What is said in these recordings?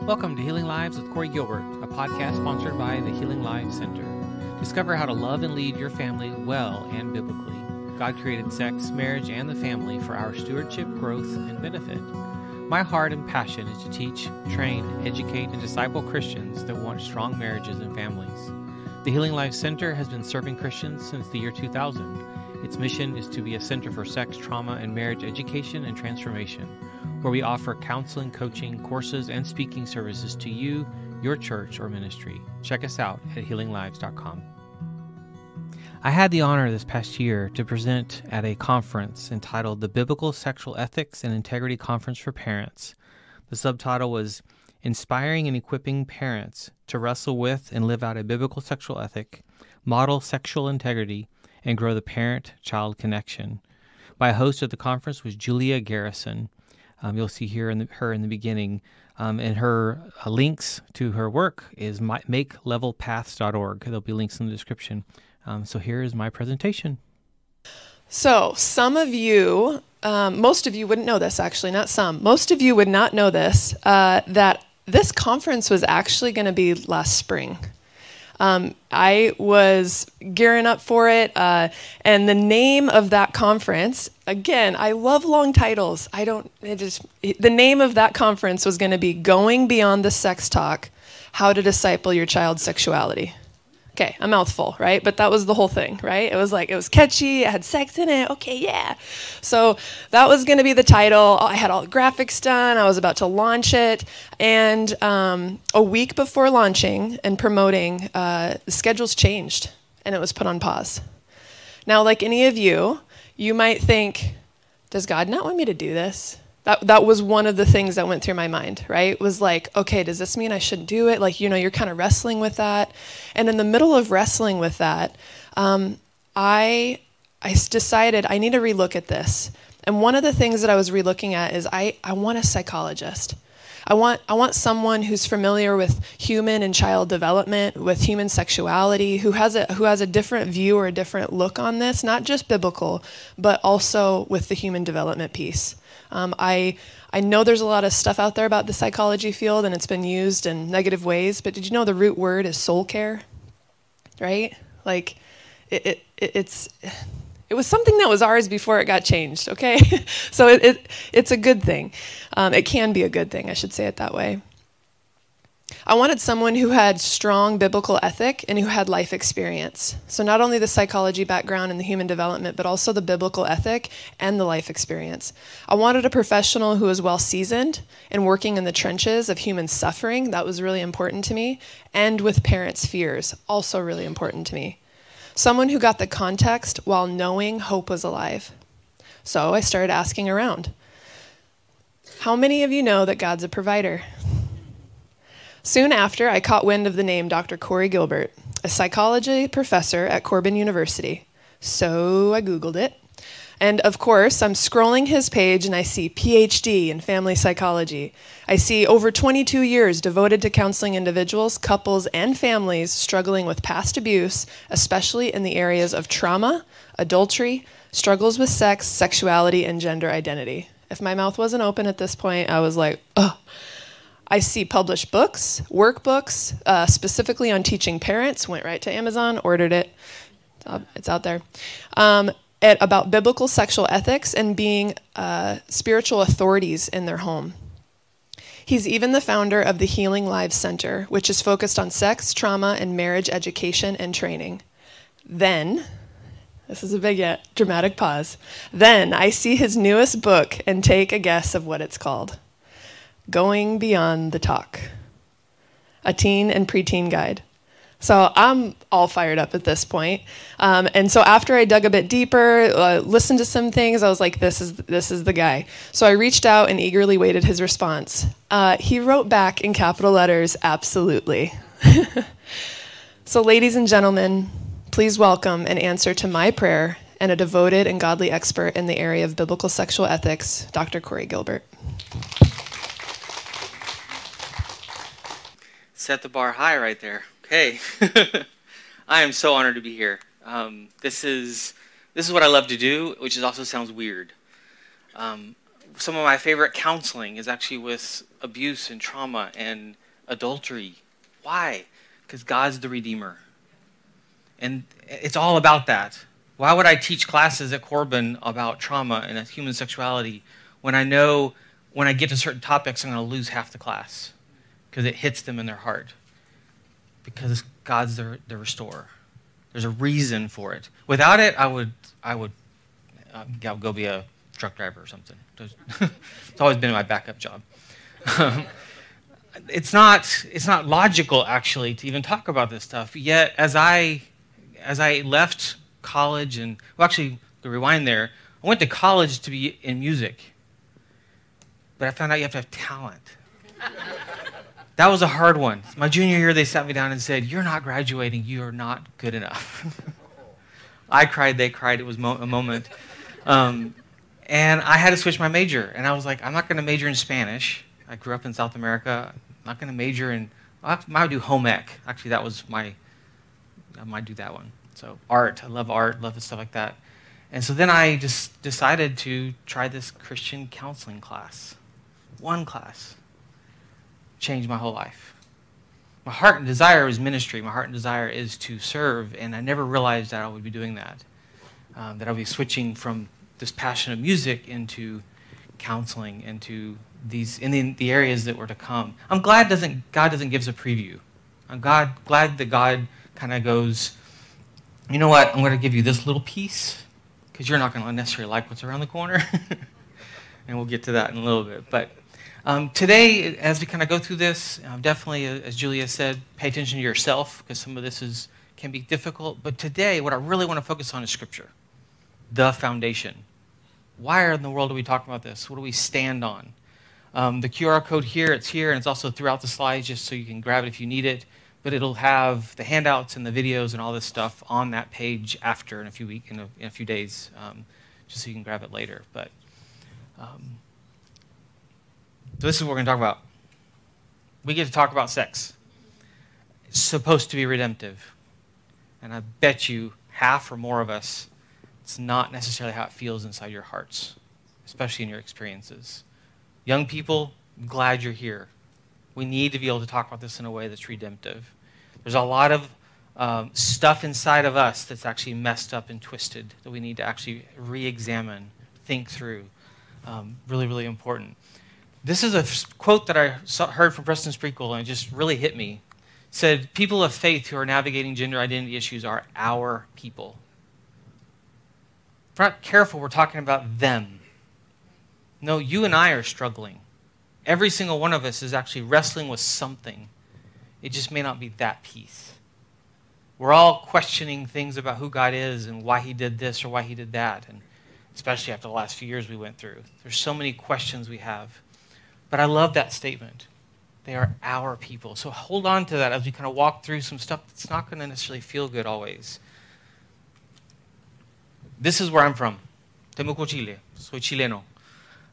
Welcome to Healing Lives with Corey Gilbert, a podcast sponsored by the Healing Lives Center. Discover how to love and lead your family well and biblically. God created sex, marriage, and the family for our stewardship, growth, and benefit. My heart and passion is to teach, train, educate, and disciple Christians that want strong marriages and families. The Healing Lives Center has been serving Christians since the year 2000. Its mission is to be a center for sex, trauma, and marriage education and transformation, where we offer counseling, coaching, courses, and speaking services to you, your church, or ministry. Check us out at healinglives.com. I had the honor this past year to present at a conference entitled the Biblical Sexual Ethics and Integrity Conference for Parents. The subtitle was Inspiring and Equipping Parents to Wrestle with and Live Out a Biblical Sexual Ethic, Model Sexual Integrity, and Grow the Parent-Child Connection. My host at the conference was Julia Garrison. You'll see here her in the beginning. And her links to her work is makelevelpaths.org. There'll be links in the description. So here is my presentation. So some of you, most of you wouldn't know this actually, not some. Most of you would not know this, that this conference was actually going to be last spring. I was gearing up for it, and the name of that conference, again, I love long titles. The name of that conference was going to be Going Beyond the Sex Talk, How to Disciple Your Child's Sexuality. Okay, a mouthful, right? But that was the whole thing, right? It was catchy, it had sex in it, okay, yeah. So that was going to be the title. I had all the graphics done, I was about to launch it, and a week before launching and promoting, the schedules changed, and it was put on pause. Now, like any of you, you might think, does God not want me to do this? That was one of the things that went through my mind, right? It was like, okay, does this mean I should do it? Like, you're kind of wrestling with that. And in the middle of wrestling with that, I decided I need to relook at this. And one of the things that I was relooking at is I want a psychologist. I want someone who's familiar with human and child development, with human sexuality, who has a different view or a different look on this, not just biblical, but also with the human development piece. I know there's a lot of stuff out there about the psychology field, and it's been used in negative ways, but did you know the root word is soul care? Right? Like, it was something that was ours before it got changed, okay? So it's a good thing. It can be a good thing, I should say it that way. I wanted someone who had strong biblical ethic and who had life experience. So not only the psychology background and the human development, but also the biblical ethic and the life experience. I wanted a professional who was well seasoned in working in the trenches of human suffering. That was really important to me. And with parents' fears, also really important to me. Someone who got the context while knowing hope was alive. So I started asking around. How many of you know that God's a provider? Soon after, I caught wind of the name Dr. Corey Gilbert, a psychology professor at Corbin University. So I Googled it. And of course, I'm scrolling his page and I see PhD in family psychology. I see over 22 years devoted to counseling individuals, couples, and families struggling with past abuse, especially in the areas of trauma, adultery, struggles with sex, sexuality, and gender identity. If my mouth wasn't open at this point, I was like, oh. I see published books, workbooks, specifically on teaching parents, went right to Amazon, ordered it, it's out there, about biblical sexual ethics and being spiritual authorities in their home. He's even the founder of the Healing Lives Center, which is focused on sex, trauma, and marriage education and training. Then, this is a big yet dramatic pause, then I see his newest book and take a guess of what it's called. Going Beyond the Talk, a teen and preteen guide. So I'm all fired up at this point. And so after I dug a bit deeper, listened to some things, I was like, this is the guy. So I reached out and eagerly waited his response. He wrote back in capital letters, absolutely. So ladies and gentlemen, please welcome an answer to my prayer and a devoted and godly expert in the area of biblical sexual ethics, Dr. Corey Gilbert. Set the bar high right there. Okay. I am so honored to be here. This is what I love to do, which also sounds weird. some of my favorite counseling is actually with abuse and trauma and adultery. Why? Because God's the Redeemer. And it's all about that. Why would I teach classes at Corbin about trauma and human sexuality when I know when I get to certain topics I'm going to lose half the class because it hits them in their heart? Because God's the restorer. There's a reason for it. Without it, I would go be a truck driver or something. It's always been my backup job. It's not logical actually to even talk about this stuff. Yet as I left college and actually to rewind there, I went to college to be in music, but I found out you have to have talent. That was a hard one. My junior year, they sat me down and said, "You're not graduating. You are not good enough." I cried. They cried. It was a moment. And I had to switch my major. And I was like, I'm not going to major in Spanish. I grew up in South America. I'm not going to major in, I might do home ec. Actually, that was I might do that one. So art. I love stuff like that. And so then I just decided to try this Christian counseling class. One class. Changed my whole life. My heart and desire is ministry. My heart and desire is to serve. And I never realized that I would be doing that. That I would be switching from this passion of music into counseling, into the areas that were to come. I'm glad God doesn't give us a preview. I'm glad that God kind of goes, you know what, I'm going to give you this little piece because you're not going to necessarily like what's around the corner. And we'll get to that in a little bit. But today, as we kind of go through this, definitely, as Julia said, pay attention to yourself because some of this can be difficult. But today, what I really want to focus on is Scripture. The foundation. Why in the world are we talking about this? What do we stand on? The QR code here, it's here, and it's also throughout the slides just so you can grab it if you need it. But it'll have the handouts and the videos and all this stuff on that page after in a few days, just so you can grab it later. But so this is what we're going to talk about. We get to talk about sex. It's supposed to be redemptive. And I bet you half or more of us, it's not necessarily how it feels inside your hearts, especially in your experiences. Young people, I'm glad you're here. We need to be able to talk about this in a way that's redemptive. There's a lot of stuff inside of us that's actually messed up and twisted that we need to actually re-examine, think through. Really, really important. This is a quote that I heard from Preston Sprinkle, and it just really hit me. It said, people of faith who are navigating gender identity issues are our people. If we're not careful, we're talking about them. No, you and I are struggling. Every single one of us is actually wrestling with something. It just may not be that piece. We're all questioning things about who God is and why he did this or why he did that, and especially after the last few years we went through. There's so many questions we have. But I love that statement. They are our people. So hold on to that as we kind of walk through some stuff that's not going to necessarily feel good always. This is where I'm from, Temuco, Chile. Soy chileno.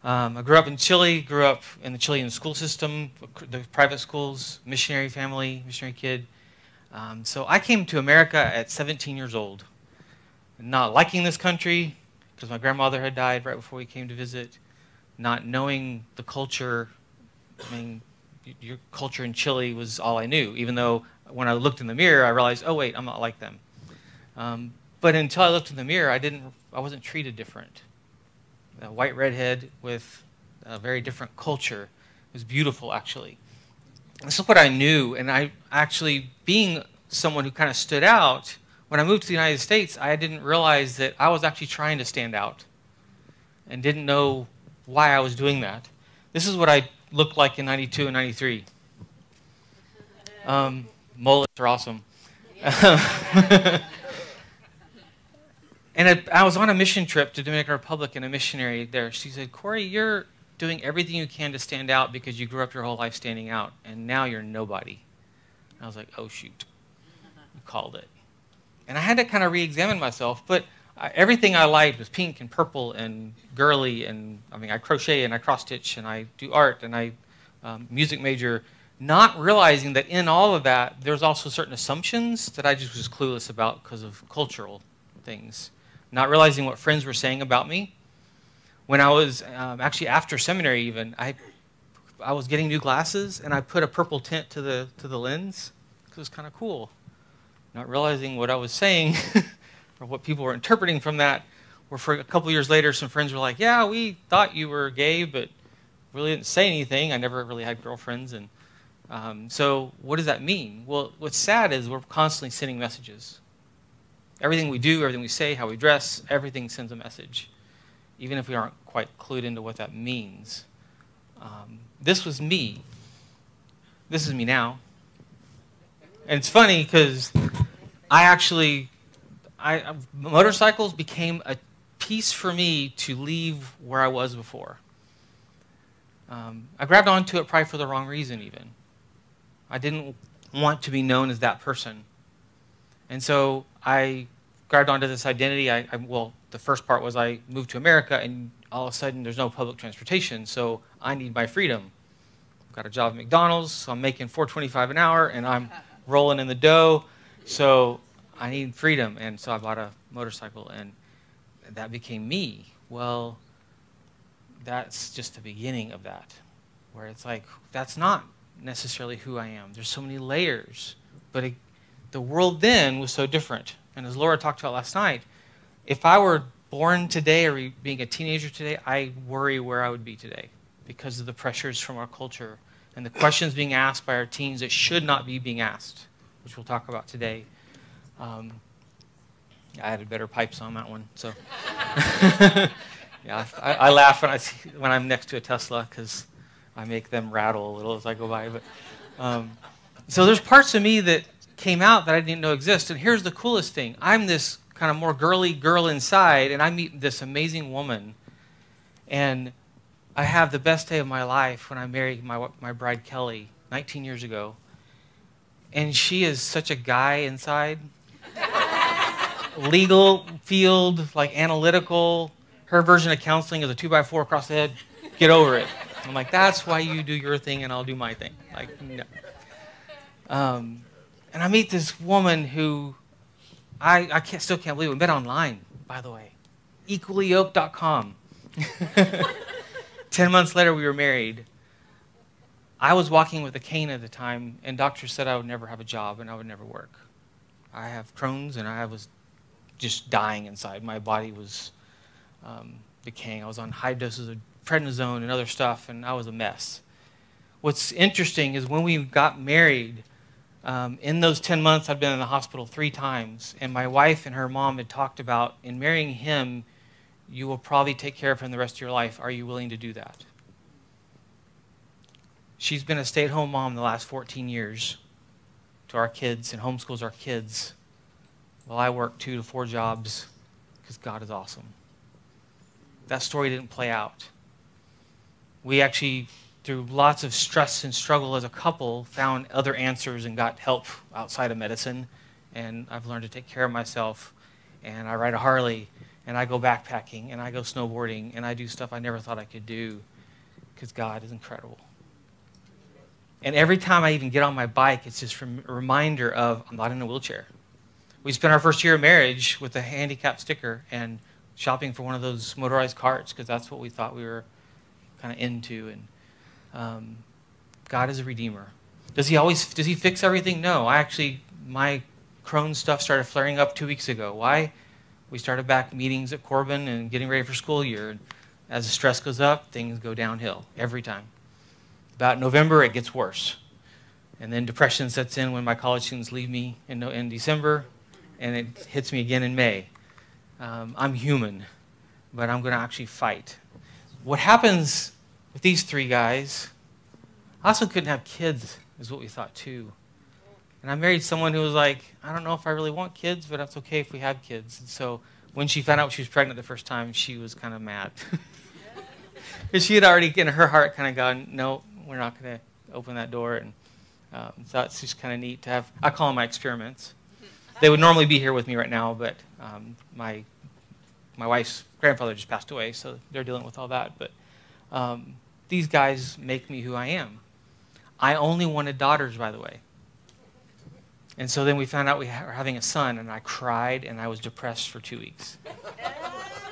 I grew up in Chile, grew up in the Chilean school system, the private schools, missionary family, missionary kid. So I came to America at 17 years old, not liking this country because my grandmother had died right before we came to visit, not knowing the culture. I mean, your culture in Chile was all I knew, even though when I looked in the mirror, I realized, oh, wait, I'm not like them. But until I looked in the mirror, I wasn't treated different. A white redhead with a very different culture. It was beautiful, actually. This is what I knew, and I actually, being someone who kind of stood out, when I moved to the United States, I didn't realize that I was actually trying to stand out and didn't know why I was doing that. This is what I looked like in 92 and 93. Mullets are awesome. And I was on a mission trip to Dominican Republic, and a missionary there, she said, Corey, you're doing everything you can to stand out because you grew up your whole life standing out, and now you're nobody. And I was like, oh, shoot. You called it. And I had to kind of re-examine myself, but everything I liked was pink and purple and girly, and I mean, I crochet and I cross-stitch and I do art and I music major, not realizing that in all of that, there's also certain assumptions that I just was clueless about because of cultural things. Not realizing what friends were saying about me. when I was actually after seminary even, I was getting new glasses, and I put a purple tint to the lens because it was kind of cool. Not realizing what I was saying or what people were interpreting from that. Where for a couple years later, some friends were like, "Yeah, we thought you were gay, but really didn't say anything." I never really had girlfriends, and so what does that mean? Well, what's sad is we're constantly sending messages. Everything we do, everything we say, how we dress, everything sends a message, even if we aren't quite clued into what that means. This was me. This is me now. And it's funny because motorcycles became a piece for me to leave where I was before. I grabbed onto it probably for the wrong reason even. I didn't want to be known as that person. And so I grabbed onto this identity. Well, the first part was I moved to America, and all of a sudden there's no public transportation, so I need my freedom. I've got a job at McDonald's, so I'm making $4.25 an hour, and I'm rolling in the dough, so I need freedom. And so I bought a motorcycle, and that became me. Well, that's just the beginning of that, where it's like, that's not necessarily who I am. There's so many layers. But the world then was so different. And as Laura talked about last night, if I were born today or being a teenager today, I worry where I would be today because of the pressures from our culture and the questions being asked by our teens that should not be being asked, which we'll talk about today. I added better pipes on that one. So yeah, I laugh when I'm next to a Tesla because I make them rattle a little as I go by. But so there's parts of me that came out that I didn't know exist. And here's the coolest thing. I'm this kind of more girly girl inside, and I meet this amazing woman. And I have the best day of my life when I married my bride, Kelly, 19 years ago. And she is such a guy inside. Legal field, like analytical. Her version of counseling is a 2x4 across the head. Get over it. I'm like, that's why you do your thing and I'll do my thing. Like, no. And I meet this woman who still can't believe it. We met online, by the way. Equallyyoked.com. 10 months later, we were married. I was walking with a cane at the time, and doctors said I would never have a job and I would never work. I have Crohn's, and I was just dying inside. My body was decaying. I was on high doses of prednisone and other stuff, and I was a mess. What's interesting is when we got married, in those 10 months, I'd been in the hospital 3 times, and my wife and her mom had talked about, in marrying him, you will probably take care of him the rest of your life. Are you willing to do that? She's been a stay-at-home mom the last 14 years to our kids and homeschools our kids. Well, I work 2 to 4 jobs because God is awesome. That story didn't play out. We actually, through lots of stress and struggle as a couple, found other answers and got help outside of medicine. And I've learned to take care of myself. And I ride a Harley, and I go backpacking, and I go snowboarding, and I do stuff I never thought I could do because God is incredible. And every time I even get on my bike, it's just a reminder of I'm not in a wheelchair. We spent our first year of marriage with a handicap sticker and shopping for one of those motorized carts because that's what we thought we were kind of into. And God is a redeemer. Does he fix everything? No. My Crohn's stuff started flaring up 2 weeks ago. Why? We started back meetings at Corbin and getting ready for school year. And as the stress goes up, things go downhill every time. About November, it gets worse. And then depression sets in when my college students leave me in December, and it hits me again in May. I'm human, but I'm going to actually fight. What happens with these 3 guys, I also couldn't have kids, is what we thought too. And I married someone who was like, I don't know if I really want kids, but that's okay if we have kids. And so when she found out she was pregnant the first time, she was kind of mad. Because she had already, in her heart, kind of gone, no, we're not going to open that door. And so it's just kind of neat to have, I call them my experiments. They would normally be here with me right now, but my wife's grandfather just passed away, so they're dealing with all that. But these guys make me who I am. I only wanted daughters, by the way. And so then we found out we were having a son, and I cried, and I was depressed for 2 weeks.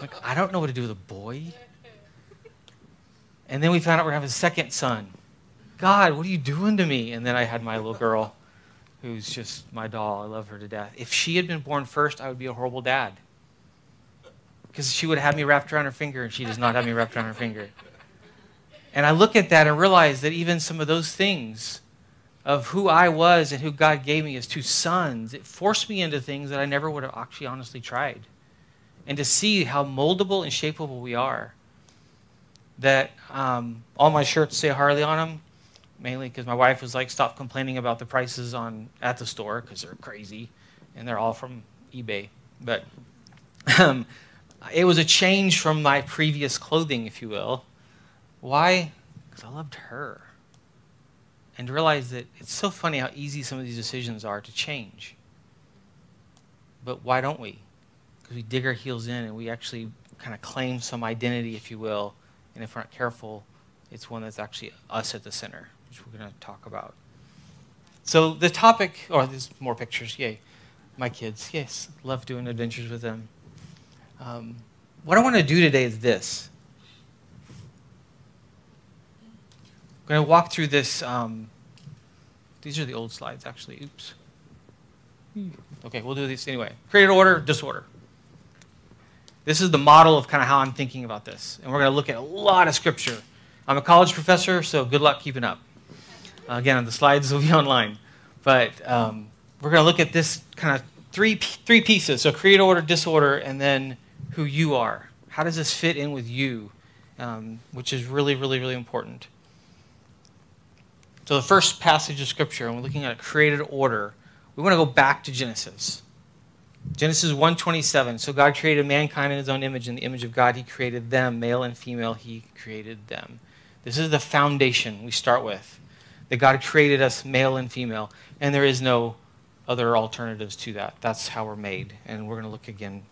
Like, I don't know what to do with a boy. And then we found out we're going to have a second son. God, what are you doing to me? And then I had my little girl, who's just my doll. I love her to death. If she had been born first, I would be a horrible dad. Because she would have had me wrapped around her finger, and she does not have me wrapped around her finger. And I look at that and realize that even some of those things of who I was and who God gave me as two sons, it forced me into things that I never would have actually honestly tried. And to see how moldable and shapeable we are. That all my shirts say Harley on them, mainly because my wife was like, stop complaining about the prices at the store because they're crazy, and they're all from eBay. But it was a change from my previous clothing, if you will. Why? Because I loved her. And to realize that it's so funny how easy some of these decisions are to change. But why don't we? Because we dig our heels in and we actually kind of claim some identity, if you will. And if we're not careful, it's one that's actually us at the center, which we're going to talk about. So the topic, there's more pictures, yay. My kids, yes, love doing adventures with them. What I want to do today is this. I'm going to walk through this. These are the old slides, actually. Oops. Okay, we'll do these anyway. Created order, disorder. This is the model of kind of how I'm thinking about this. And we're going to look at a lot of scripture. I'm a college professor, so good luck keeping up. Again, the slides will be online. But we're going to look at this kind of three pieces. So create order, disorder, and then who you are. How does this fit in with you? Which is really, really, really important. So the first passage of scripture, and we're looking at a created order. We want to go back to Genesis. Genesis 1:27. So God created mankind in his own image. In the image of God, he created them. Male and female, he created them. This is the foundation we start with. That God created us male and female. And there is no other alternatives to that. That's how we're made. And we're going to look again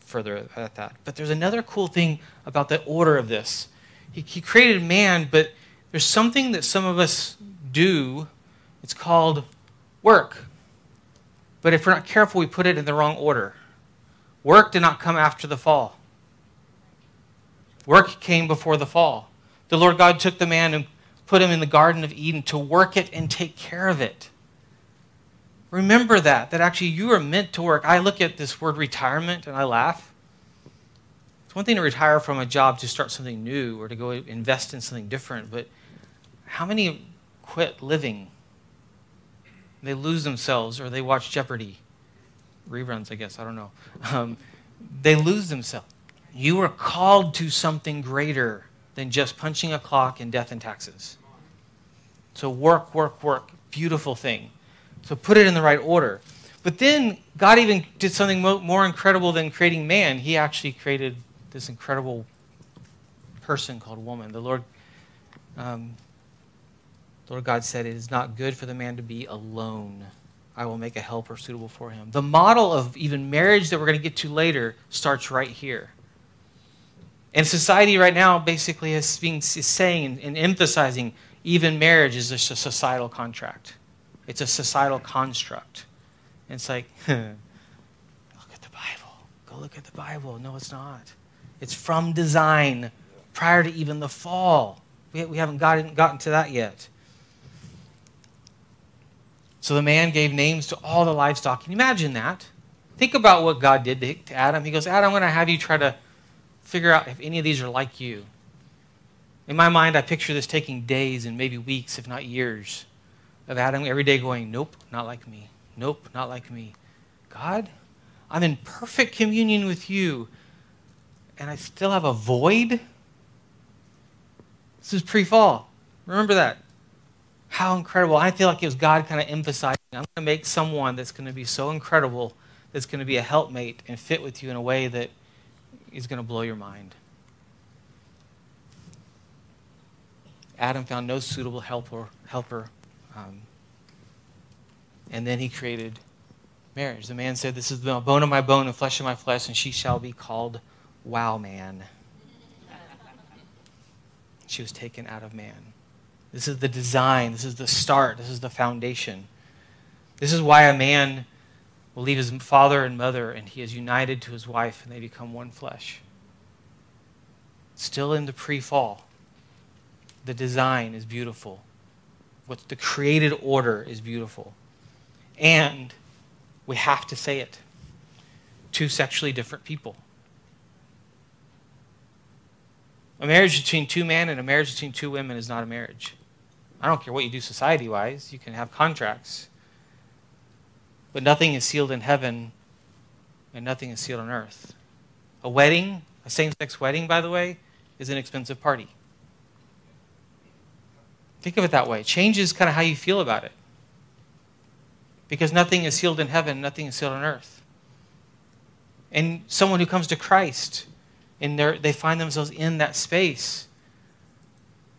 further at that. But there's another cool thing about the order of this. He created man, but there's something that some of us do. It's called work. But if we're not careful, we put it in the wrong order. Work did not come after the fall. Work came before the fall. The Lord God took the man and put him in the Garden of Eden to work it and take care of it. Remember that actually you are meant to work. I look at this word retirement and I laugh. It's one thing to retire from a job to start something new or to go invest in something different, but how many quit living? They lose themselves, or they watch Jeopardy. Reruns, I guess. I don't know. They lose themselves. You are called to something greater than just punching a clock and death and taxes. So work, work, work. Beautiful thing. So put it in the right order. But then God even did something more incredible than creating man. He actually created this incredible person called woman. The Lord God said, it is not good for the man to be alone. I will make a helper suitable for him. The model of even marriage that we're going to get to later starts right here. And society right now basically is saying and emphasizing even marriage is just a societal contract. It's a societal construct. And it's like, look at the Bible. Go look at the Bible. No, it's not. It's from design prior to even the fall. We haven't gotten to that yet. So the man gave names to all the livestock. Can you imagine that? Think about what God did to Adam. He goes, Adam, I'm going to have you try to figure out if any of these are like you. In my mind, I picture this taking days and maybe weeks, if not years, of Adam every day going, nope, not like me. Nope, not like me. God, I'm in perfect communion with you, and I still have a void? This is pre-fall. Remember that. How incredible. I feel like it was God kind of emphasizing, I'm going to make someone that's going to be so incredible, that's going to be a helpmate and fit with you in a way that is going to blow your mind. Adam found no suitable helper, and then he created marriage. The man said, this is the bone of my bone and flesh of my flesh, and she shall be called Wow Man. She was taken out of man. This is the design. This is the start. This is the foundation. This is why a man will leave his father and mother, and he is united to his wife, and they become one flesh. Still in the pre-fall. The design is beautiful. What's the created order is beautiful. And we have to say it. Two sexually different people. A marriage between two men and a marriage between two women is not a marriage. I don't care what you do society-wise. You can have contracts. But nothing is sealed in heaven and nothing is sealed on earth. A wedding, a same-sex wedding, by the way, is an expensive party. Think of it that way. It changes kind of how you feel about it. Because nothing is sealed in heaven, nothing is sealed on earth. And someone who comes to Christ, and they find themselves in that space.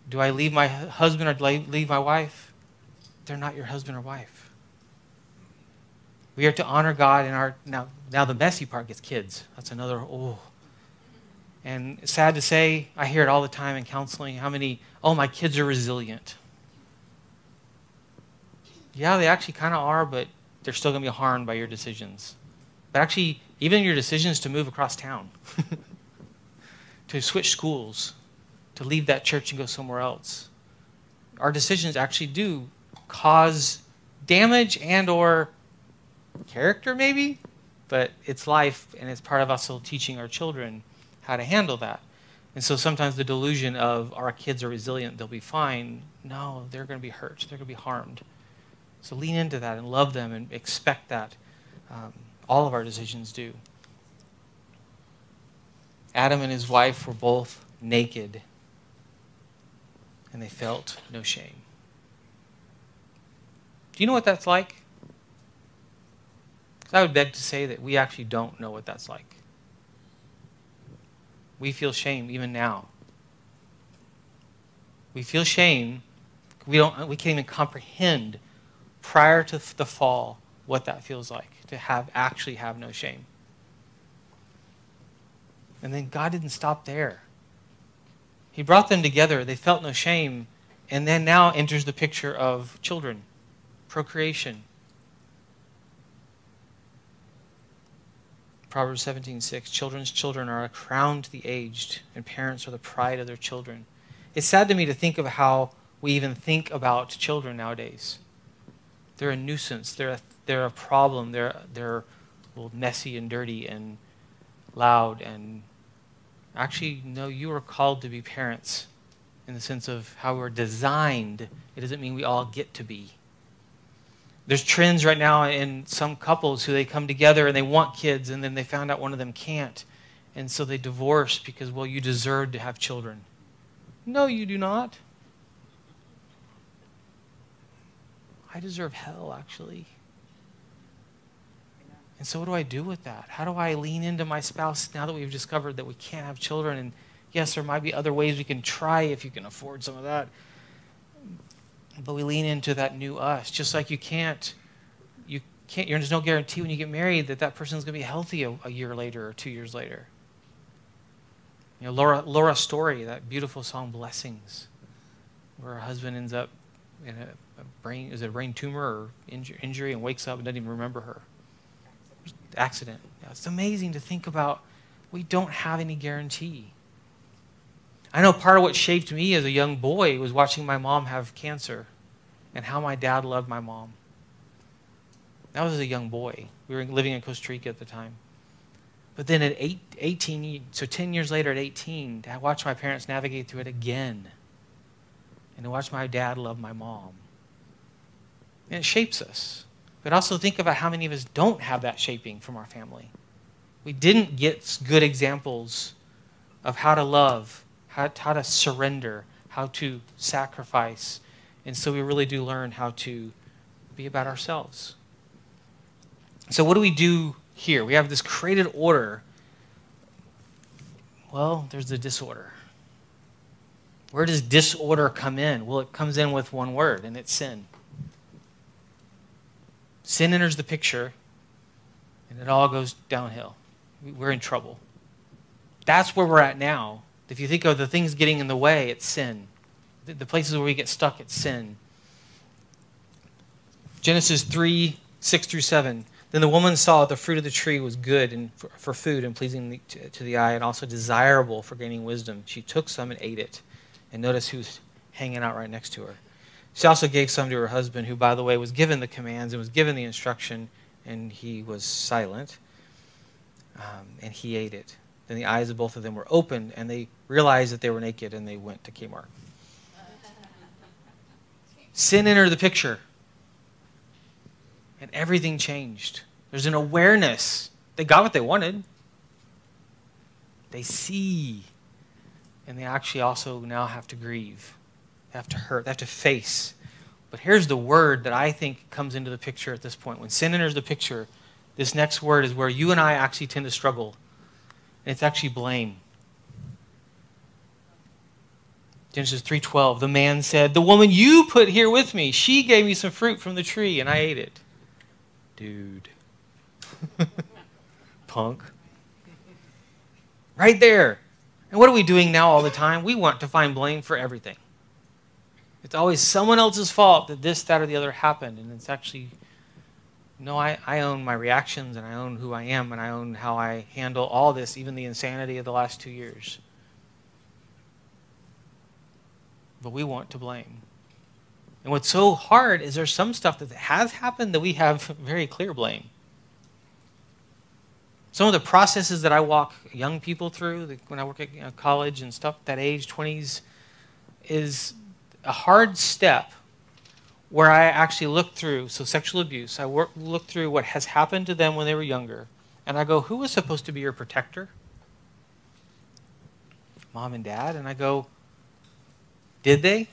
Do I leave my husband or do I leave my wife? They're not your husband or wife. We are to honor God in our... Now the messy part gets kids. That's another... And it's sad to say, I hear it all the time in counseling, my kids are resilient. Yeah, they actually kind of are, but they're still going to be harmed by your decisions. But actually, even your decisions to move across town, to switch schools, to leave that church and go somewhere else. Our decisions actually do cause damage and or character maybe, but it's life and it's part of us teaching our children how to handle that. And so sometimes the delusion of our kids are resilient, they'll be fine. No, they're going to be hurt. They're going to be harmed. So lean into that and love them and expect that. All of our decisions do. Adam and his wife were both naked, and they felt no shame. Do you know what that's like? 'Cause I would beg to say that we actually don't know what that's like. We feel shame even now. We feel shame. We can't even comprehend prior to the fall what that feels like to actually have no shame. And then God didn't stop there. He brought them together. They felt no shame. And then now enters the picture of children, procreation. Proverbs 17:6, children's children are a crown to the aged, and parents are the pride of their children. It's sad to me to think of how we even think about children nowadays. They're a nuisance. They're a problem. They're a little messy and dirty and loud. And actually, no, you are called to be parents in the sense of how we're designed. It doesn't mean we all get to be. There's trends right now in some couples who they come together and they want kids and then they found out one of them can't. And so they divorce because, well, you deserve to have children. No, you do not. I deserve hell, actually. And so what do I do with that? How do I lean into my spouse now that we've discovered that we can't have children? And yes, there might be other ways we can try if you can afford some of that. But we lean into that new us. Just like there's no guarantee when you get married that person's going to be healthy a year later or 2 years later. You know, Laura's story, that beautiful song, Blessings, where her husband ends up in a brain tumor or injury and wakes up and doesn't even remember her. Accident. Yeah, it's amazing to think about. We don't have any guarantee. I know part of what shaped me as a young boy was watching my mom have cancer and how my dad loved my mom. That was as a young boy. We were living in Costa Rica at the time. But then at 18, so 10 years later at 18, I watched my parents navigate through it again. And to watch my dad love my mom. And it shapes us. But also think about how many of us don't have that shaping from our family. We didn't get good examples of how to love, how to surrender, how to sacrifice. And so we really do learn how to be about ourselves. So what do we do here? We have this created order. Well, there's the disorder. Where does disorder come in? Well, it comes in with one word, and it's sin. Sin enters the picture, and it all goes downhill. We're in trouble. That's where we're at now. If you think of the things getting in the way, it's sin. The places where we get stuck, it's sin. Genesis 3:6-7. Then the woman saw that the fruit of the tree was good and for food and pleasing to the eye and also desirable for gaining wisdom. She took some and ate it. And notice who's hanging out right next to her. She also gave some to her husband, who, by the way, was given the commands and was given the instruction, and he was silent, and he ate it. Then the eyes of both of them were opened, and they realized that they were naked, and they went to Kmart. Sin entered the picture, and everything changed. There's an awareness. They got what they wanted. They see, and they actually also now have to grieve. They have to hurt. They have to face. But here's the word that I think comes into the picture at this point. When sin enters the picture, this next word is where you and I actually tend to struggle. And it's actually blame. Genesis 3:12, the man said, "The woman you put here with me, she gave me some fruit from the tree, and I ate it." Dude. Punk. Right there. And what are we doing now all the time? We want to find blame for everything. It's always someone else's fault that this, that, or the other happened. And it's actually, no, I own my reactions, and I own who I am, and I own how I handle all this, even the insanity of the last 2 years. But we want to blame. And what's so hard is there's some stuff that has happened that we have very clear blame. Some of the processes that I walk young people through when I work at college and stuff, that age, 20s, is a hard step where I actually look through, so sexual abuse, I look through what has happened to them when they were younger, and I go, who was supposed to be your protector? Mom and dad? And I go, did they?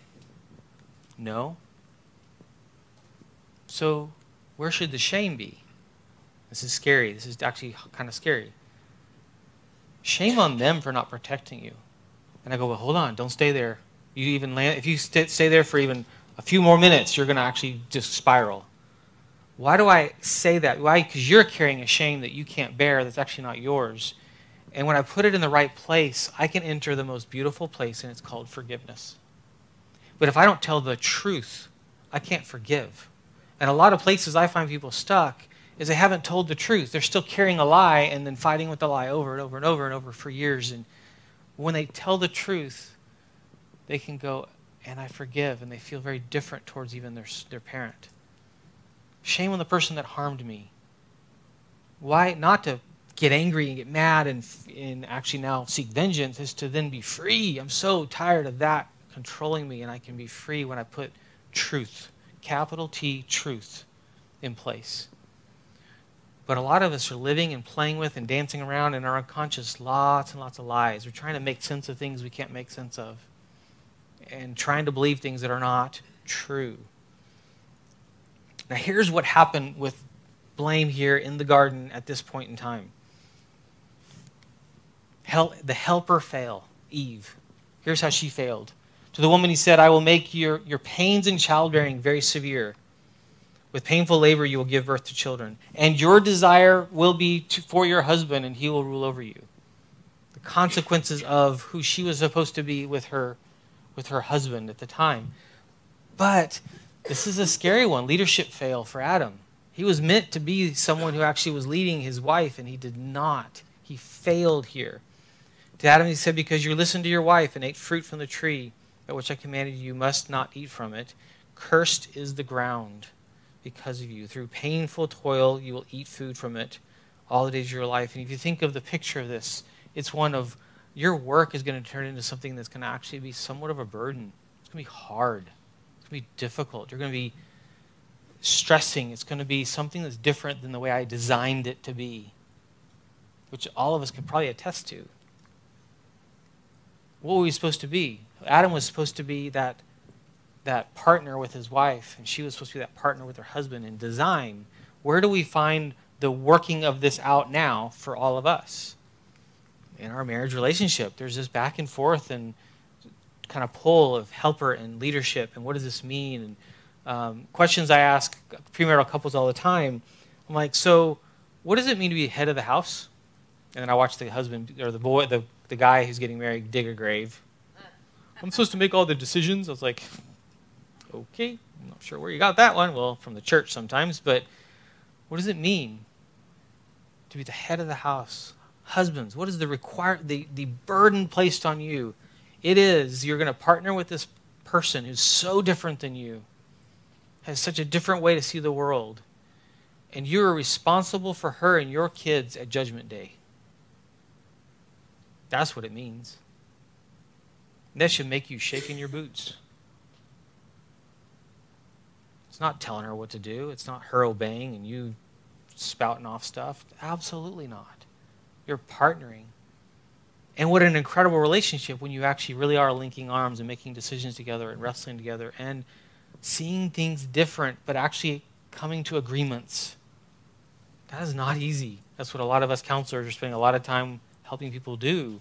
No. So where should the shame be? This is scary. This is actually kind of scary. Shame on them for not protecting you. And I go, well, hold on. Don't stay there. You even land. If you stay there for even a few more minutes, you're going to actually just spiral. Why do I say that? Why? Because you're carrying a shame that you can't bear that's actually not yours. And when I put it in the right place, I can enter the most beautiful place, and it's called forgiveness. But if I don't tell the truth, I can't forgive. And a lot of places I find people stuck is they haven't told the truth. They're still carrying a lie and then fighting with the lie over and over and over and over for years. And when they tell the truth, they can go, and I forgive, and they feel very different towards even their parent. Shame on the person that harmed me. Why? Not to get angry and get mad and actually now seek vengeance, is to then be free. I'm so tired of that controlling me, and I can be free when I put truth, capital T, truth, in place. But a lot of us are living and playing with and dancing around in our unconscious lots and lots of lies. We're trying to make sense of things we can't make sense of, and trying to believe things that are not true. Now here's what happened with blame here in the garden at this point in time. The helper failed, Eve. Here's how she failed. To the woman he said, I will make your pains in childbearing very severe. With painful labor you will give birth to children. And your desire will be for your husband, and he will rule over you. The consequences of who she was supposed to be with her husband at the time. But this is a scary one. Leadership fail for Adam. He was meant to be someone who actually was leading his wife, and he did not. He failed here. To Adam he said, because you listened to your wife and ate fruit from the tree, at which I commanded you, must not eat from it. Cursed is the ground because of you. Through painful toil you will eat food from it all the days of your life. And if you think of the picture of this, it's one of your work is going to turn into something that's going to actually be somewhat of a burden. It's going to be hard. It's going to be difficult. You're going to be stressing. It's going to be something that's different than the way I designed it to be, which all of us can probably attest to. What were we supposed to be? Adam was supposed to be that partner with his wife, and she was supposed to be that partner with her husband in design. Where do we find the working of this out now for all of us? In our marriage relationship, there's this back and forth and kind of pull of helper and leadership, and what does this mean? And questions I ask premarital couples all the time. I'm like, so what does it mean to be head of the house? And then I watch the husband or the boy, the guy who's getting married, dig a grave. I'm supposed to make all the decisions. I was like, okay, I'm not sure where you got that one. Well, from the church sometimes, but what does it mean to be the head of the house? Husbands, what is the burden placed on you? It is, you're going to partner with this person who's so different than you, has such a different way to see the world, and you are responsible for her and your kids at Judgment Day. That's what it means. That should make you shake in your boots. It's not telling her what to do. It's not her obeying and you spouting off stuff. Absolutely not. You're partnering. And what an incredible relationship when you actually really are linking arms and making decisions together and wrestling together and seeing things different, but actually coming to agreements. That is not easy. That's what a lot of us counselors are spending a lot of time helping people do.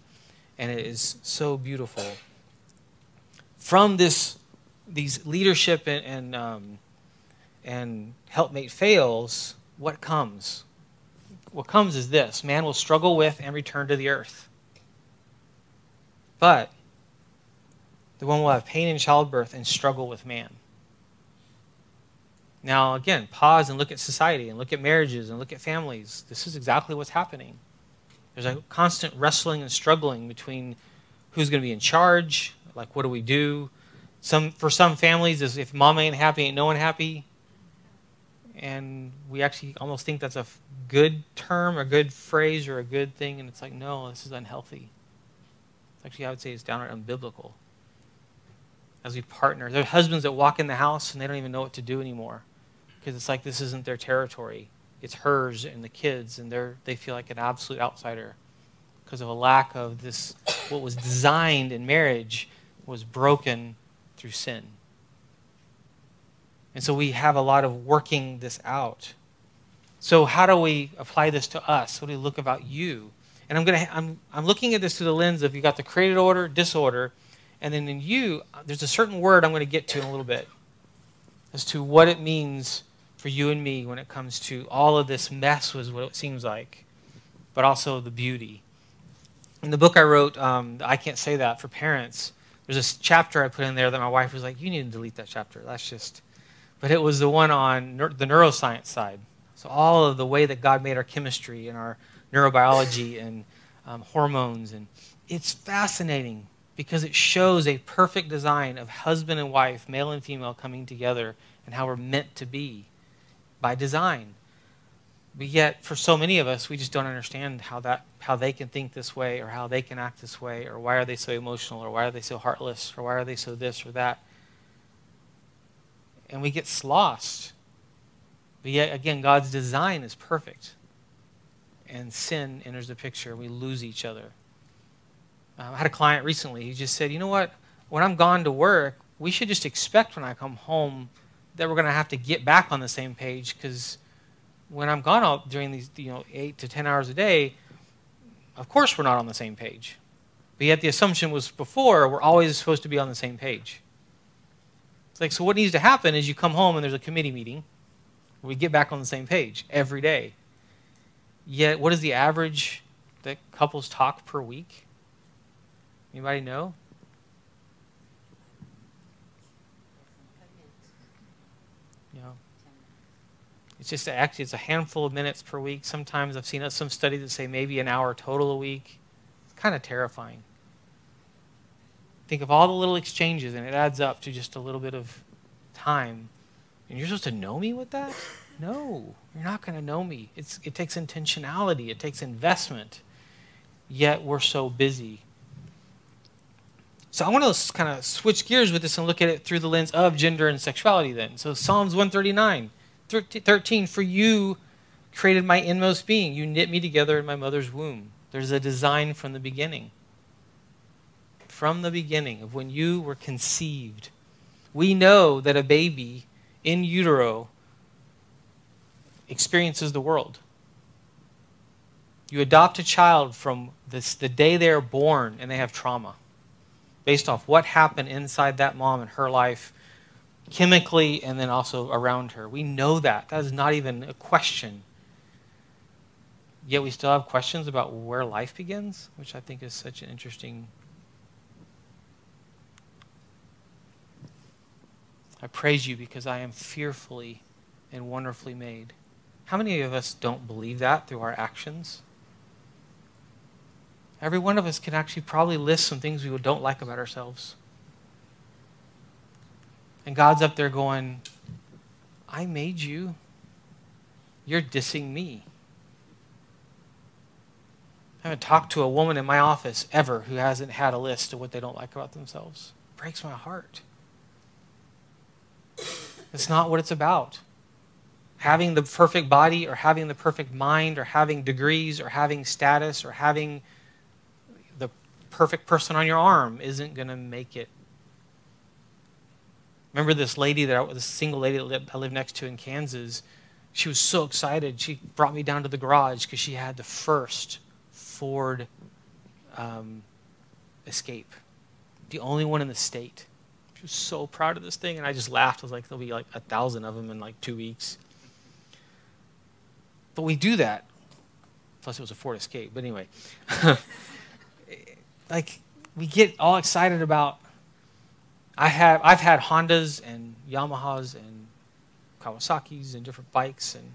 And it is so beautiful. From these leadership and helpmate fails, what comes? What comes is this: man will struggle with and return to the earth. But the one will have pain in childbirth and struggle with man. Now, again, pause and look at society and look at marriages and look at families. This is exactly what's happening. There's a constant wrestling and struggling between who's going to be in charge, like what do we do? For some families, if mom ain't happy, ain't no one happy. And we actually almost think that's a good term, or good phrase, or a good thing. And it's like, no, this is unhealthy. Actually, I would say it's downright unbiblical. As we partner, there are husbands that walk in the house and they don't even know what to do anymore, because it's like this isn't their territory. It's hers and the kids, and they feel like an absolute outsider because of a lack of this. What was designed in marriage was broken through sin. And so we have a lot of working this out. So how do we apply this to us? What do we look about you? And I'm looking at this through the lens of, you got the created order, disorder, and then in you, there's a certain word I'm going to get to in a little bit as to what it means for you and me when it comes to all of this mess, was what it seems like, but also the beauty. In the book I wrote, I Can't Say That, for parents, there's this chapter I put in there that my wife was like, you need to delete that chapter. But it was the one on the neuroscience side. So all of the way that God made our chemistry and our neurobiology and hormones. And it's fascinating because it shows a perfect design of husband and wife, male and female, coming together and how we're meant to be by design. But yet, for so many of us, we just don't understand how they can think this way, or how they can act this way, or why are they so emotional, or why are they so heartless, or why are they so this or that. And we get lost. But yet, again, God's design is perfect. And sin enters the picture, and we lose each other. I had a client recently, he just said, you know what, when I'm gone to work, we should just expect when I come home that we're going to have to get back on the same page, because when I'm gone out during these 8 to 10 hours a day, of course we're not on the same page. But yet the assumption was before, we're always supposed to be on the same page. It's like, so what needs to happen is you come home and there's a committee meeting. We get back on the same page every day. Yet, what is the average that couples talk per week? Anybody know? It's just actually it's a handful of minutes per week. Sometimes I've seen some studies that say maybe an hour total a week. It's kind of terrifying. Think of all the little exchanges, and it adds up to just a little bit of time. And you're supposed to know me with that? No, you're not going to know me. It takes intentionality. It takes investment. Yet we're so busy. So I want to kind of switch gears with this and look at it through the lens of gender and sexuality then. So Psalms 139. 13, for you created my inmost being. You knit me together in my mother's womb. There's a design from the beginning. From the beginning of when you were conceived. We know that a baby in utero experiences the world. You adopt a child from the day they're born, and they have trauma based off what happened inside that mom in her life, chemically, and then also around her. We know that. That is not even a question. Yet we still have questions about where life begins, which I think is such an interesting. I praise you because I am fearfully and wonderfully made. How many of us don't believe that through our actions? Every one of us can actually probably list some things we don't like about ourselves. And God's up there going, I made you. You're dissing me. I haven't talked to a woman in my office ever who hasn't had a list of what they don't like about themselves. It breaks my heart. It's not what it's about. Having the perfect body or having the perfect mind or having degrees or having status or having the perfect person on your arm isn't going to make it. Remember this single lady that I lived next to in Kansas? She was so excited. She brought me down to the garage because she had the first Ford Escape. The only one in the state. She was so proud of this thing, and I just laughed. I was like, there'll be like 1,000 of them in like 2 weeks. But we do that. Plus it was a Ford Escape. But anyway. Like, we get all excited about, I've had Hondas and Yamahas and Kawasaki's and different bikes, and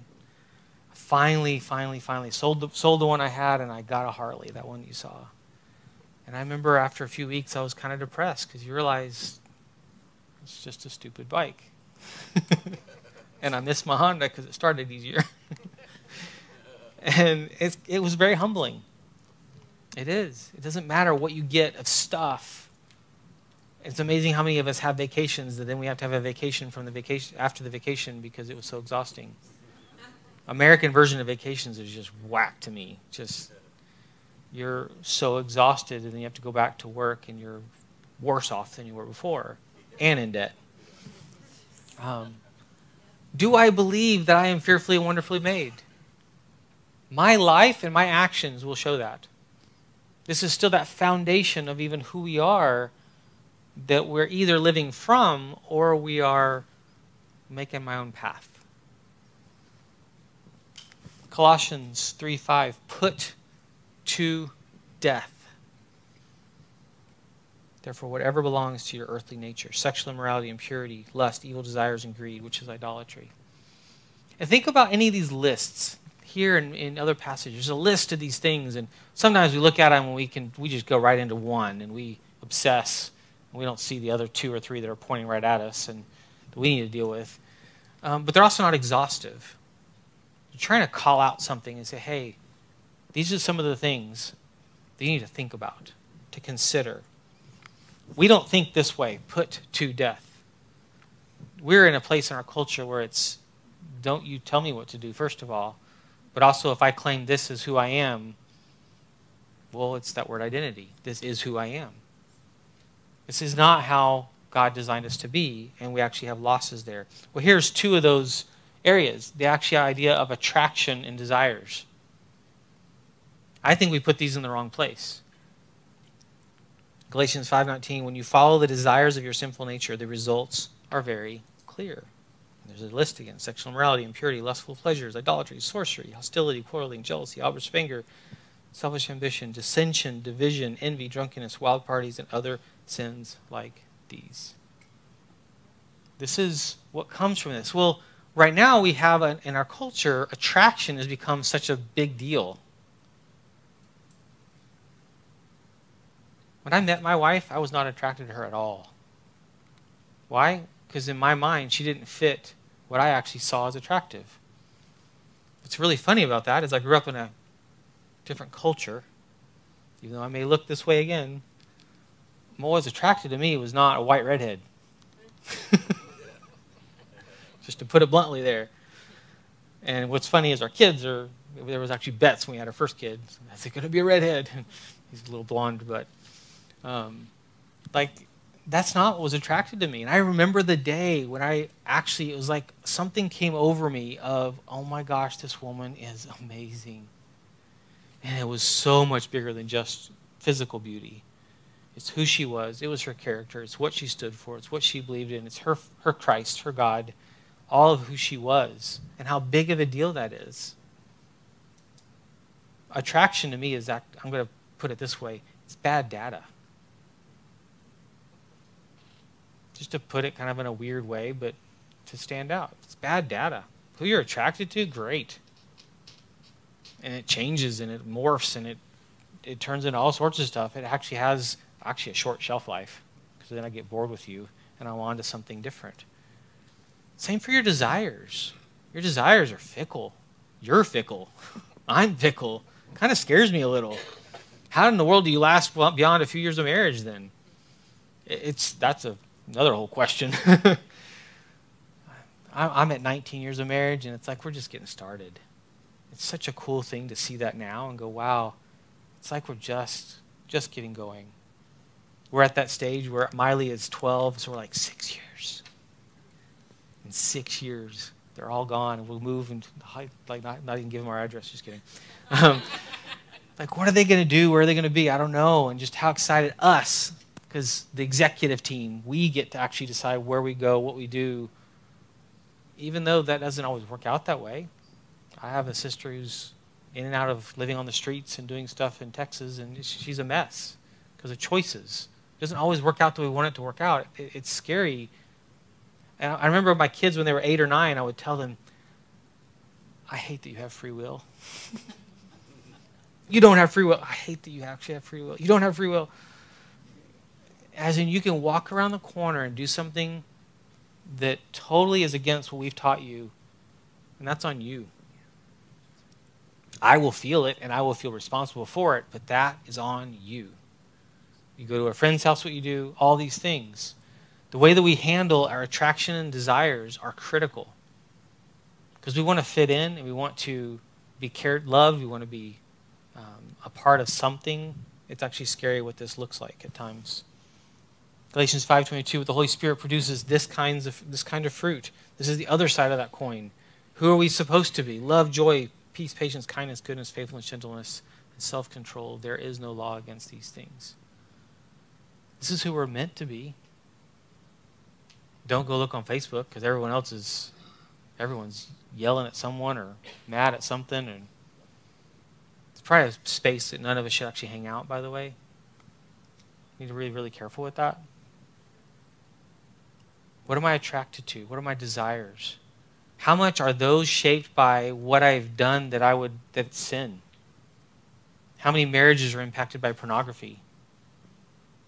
finally sold the one I had, and I got a Harley, that one you saw. And I remember after a few weeks I was kind of depressed because you realize it's just a stupid bike. And I missed my Honda because it started easier. And it was very humbling. It is. It doesn't matter what you get of stuff. It's amazing how many of us have vacations that then we have to have a vacation from the vacation after the vacation because it was so exhausting. American version of vacations is just whack to me. Just, you're so exhausted and then you have to go back to work and you're worse off than you were before and in debt. Do I believe that I am fearfully and wonderfully made? My life and my actions will show that. This is still that foundation of even who we are that we're either living from or we are making my own path. Colossians 3:5, put to death. Therefore, whatever belongs to your earthly nature, sexual immorality, impurity, lust, evil desires, and greed, which is idolatry. And think about any of these lists here in other passages. There's a list of these things, and sometimes we look at them and we just go right into one, and we obsess, and we don't see the other 2 or 3 that are pointing right at us and that we need to deal with. But they're also not exhaustive. You're trying to call out something and say, hey, these are some of the things that you need to think about, to consider. We don't think this way, put to death. We're in a place in our culture where it's, don't you tell me what to do, first of all, but also if I claim this is who I am, well, it's that word identity. This is who I am. This is not how God designed us to be, and we actually have losses there. Well, here's 2 of those areas. The actual idea of attraction and desires. I think we put these in the wrong place. Galatians 5:19, when you follow the desires of your sinful nature, the results are very clear. There's a list again: sexual immorality, impurity, lustful pleasures, idolatry, sorcery, hostility, quarreling, jealousy, outbursts of anger, selfish ambition, dissension, division, envy, drunkenness, wild parties, and other sins like these. This is what comes from this. Well, right now we have, in our culture, attraction has become such a big deal. When I met my wife, I was not attracted to her at all. Why? Because in my mind, she didn't fit what I actually saw as attractive. What's really funny about that is I grew up in a different culture. Even though I may look this way again, what was attracted to me was not a white redhead. Just to put it bluntly there. And what's funny is our kids there was actually bets when we had our first kid. Is it going to be a redhead? He's a little blonde, but that's not what was attracted to me. And I remember the day when it was like something came over me of, oh my gosh, this woman is amazing. And it was so much bigger than just physical beauty. It's who she was. It was her character. It's what she stood for. It's what she believed in. It's her Christ, her God, all of who she was, and how big of a deal that is. Attraction to me is that, I'm going to put it this way, it's bad data. Just to put it kind of in a weird way, but to stand out. It's bad data. Who you're attracted to, great. And it changes and it morphs and it turns into all sorts of stuff. It actually has a short shelf life, because then I get bored with you and I'm on to something different. Same for your desires. Your desires are fickle. You're fickle. I'm fickle. Kind of scares me a little. How in the world do you last beyond a few years of marriage then? That's another whole question. I'm at 19 years of marriage, and it's like we're just getting started. It's such a cool thing to see that now and go, wow, it's like we're just getting going. We're at that stage where Miley is 12, so we're like 6 years. In 6 years, they're all gone, and we'll move and not even give them our address. Just kidding. Like, what are they going to do? Where are they going to be? I don't know. And just how excited us, because the executive team, we get to actually decide where we go, what we do, even though that doesn't always work out that way. I have a sister who's in and out of living on the streets and doing stuff in Texas, and she's a mess because of choices. It doesn't always work out the way we want it to work out. It's scary. And I remember my kids, when they were 8 or 9, I would tell them, I hate that you have free will. You don't have free will. I hate that you actually have free will. You don't have free will. As in, you can walk around the corner and do something that totally is against what we've taught you, and that's on you. I will feel it, and I will feel responsible for it, but that is on you. You go to a friend's house, what you do, all these things. The way that we handle our attraction and desires are critical, because we want to fit in, and we want to be cared, loved, we want to be a part of something. It's actually scary what this looks like at times. Galatians 5:22, with the Holy Spirit produces this kind of fruit. This is the other side of that coin. Who are we supposed to be? Love, joy, peace, patience, kindness, goodness, faithfulness, gentleness, and self-control. There is no law against these things. This is who we're meant to be. Don't go look on Facebook, because everyone's yelling at someone or mad at something. And it's probably a space that none of us should actually hang out, by the way. We need to be really, really careful with that. What am I attracted to? What are my desires? How much are those shaped by what I've done that's sin? How many marriages are impacted by pornography?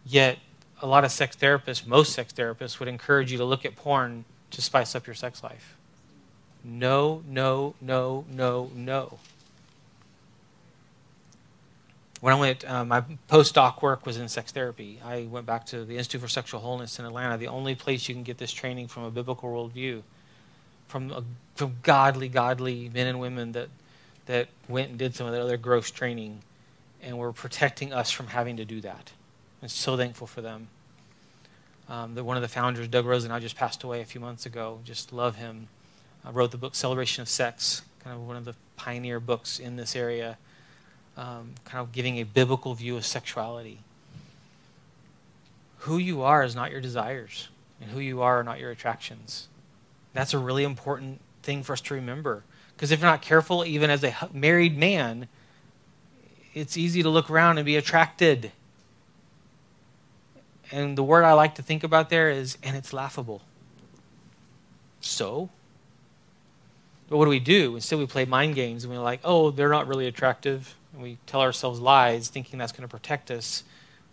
Yet, a lot of sex therapists, most sex therapists, would encourage you to look at porn to spice up your sex life. No, no, no, no, no. When I went, my postdoc work was in sex therapy. I went back to the Institute for Sexual Wholeness in Atlanta, the only place you can get this training from a biblical worldview, from godly men and women that went and did some of that other gross training and were protecting us from having to do that. I'm so thankful for them. One of the founders, Doug Rosenau, just passed away a few months ago. Just love him. Wrote the book Celebration of Sex, kind of one of the pioneer books in this area. Kind of giving a biblical view of sexuality. Who you are is not your desires, and who you are not your attractions. That's a really important thing for us to remember, because if you're not careful, even as a married man, it's easy to look around and be attracted. And the word I like to think about there is, and it's laughable. So? But what do? Instead, we play mind games, and we're like, oh, they're not really attractive. And we tell ourselves lies, thinking that's going to protect us,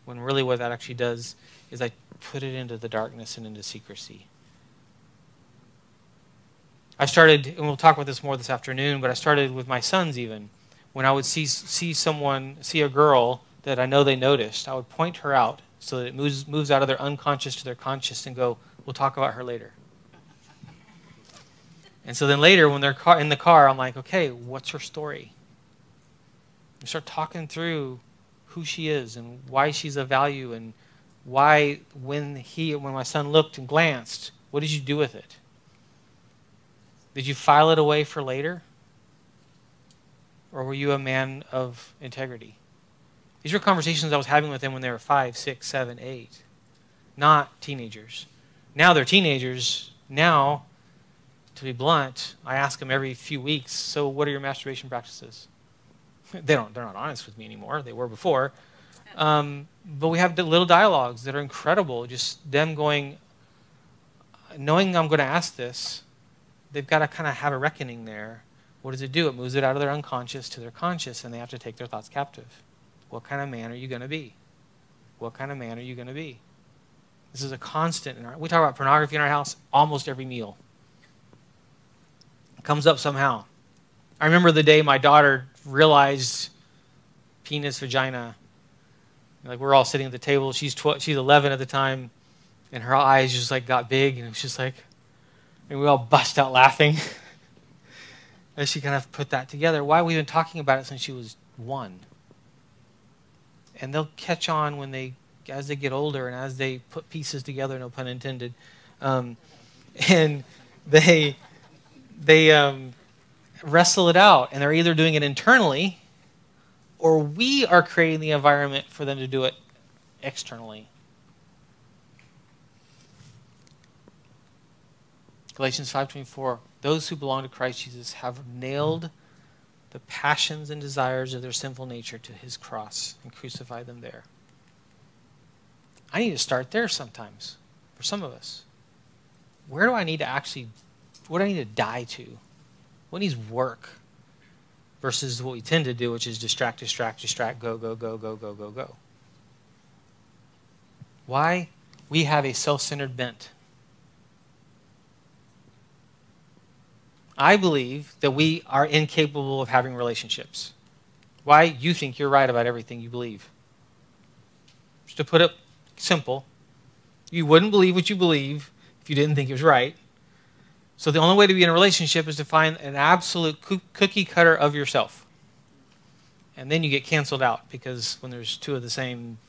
when really what that actually does is I put it into the darkness and into secrecy. I started, and we'll talk about this more this afternoon, but I started with my sons even. When I would see a girl that I know they noticed, I would point her out so that it moves out of their unconscious to their conscious and go, we'll talk about her later. And so then later, when they're in the car, I'm like, okay, what's her story? We start talking through who she is and why she's of value, and why when my son looked and glanced, what did you do with it? Did you file it away for later? Or were you a man of integrity? These were conversations I was having with them when they were 5, 6, 7, 8. Not teenagers. Now they're teenagers. Now, to be blunt, I ask them every few weeks, so what are your masturbation practices? They're not honest with me anymore. They were before. But we have the little dialogues that are incredible. Just them going, knowing I'm going to ask this, they've got to kind of have a reckoning there. What does it do? It moves it out of their unconscious to their conscious, and they have to take their thoughts captive. What kind of man are you going to be? What kind of man are you going to be? This is a constant. We talk about pornography in our house almost every meal. It comes up somehow. I remember the day my daughter realized penis, vagina. Like we're all sitting at the table. She's 11 at the time, and her eyes just like got big, and it was just like, and we all bust out laughing as she kind of put that together. Why? We've been talking about it since she was 1. And they'll catch on as they get older and as they put pieces together, no pun intended. And they wrestle it out, and they're either doing it internally or we are creating the environment for them to do it externally. Galatians 5:24, those who belong to Christ Jesus have nailed the passions and desires of their sinful nature to his cross and crucified them there. I need to start there sometimes for some of us. Where do I need to what do I need to die to? What needs work? Versus what we tend to do, which is distract, go. Why? We have a self-centered bent. I believe that we are incapable of having relationships. Why? You think you're right about everything you believe. Just to put it simple, you wouldn't believe what you believe if you didn't think it was right. So the only way to be in a relationship is to find an absolute cookie cutter of yourself. And then you get canceled out because when there's two of the same,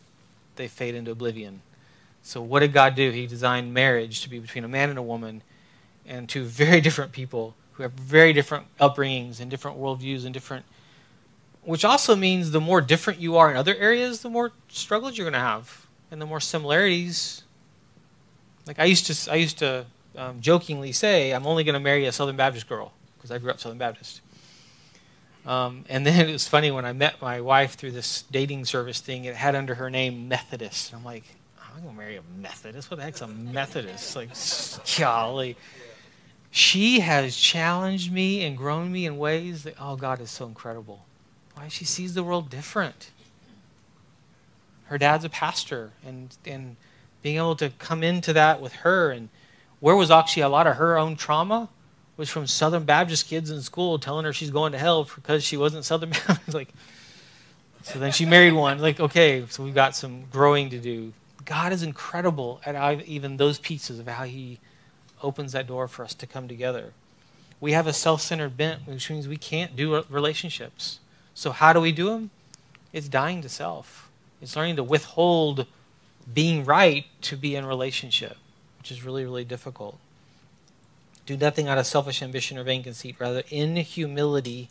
they fade into oblivion. So what did God do? He designed marriage to be between a man and a woman and two very different people who have very different upbringings and different worldviews and different, which also means the more different you are in other areas, the more struggles you're going to have and the more similarities. Like I used to jokingly say, I'm only going to marry a Southern Baptist girl because I grew up Southern Baptist. And then it was funny when I met my wife through this dating service thing, it had under her name Methodist. And I'm like, I'm going to marry a Methodist? What the heck's a Methodist? Like, golly. She has challenged me and grown me in ways that, oh, God is so incredible. Why? She sees the world different. Her dad's a pastor, and being able to come into that with her, and where was actually a lot of her own trauma was from Southern Baptist kids in school telling her she's going to hell because she wasn't Southern Baptist. Like, so then she married one. Like, okay, so we've got some growing to do. God is incredible at even those pieces of how he opens that door for us to come together. We have a self-centered bent, which means we can't do relationships. So how do we do them? It's dying to self. It's learning to withhold being right to be in relationship, which is really, really difficult. Do nothing out of selfish ambition or vain conceit. Rather, in humility,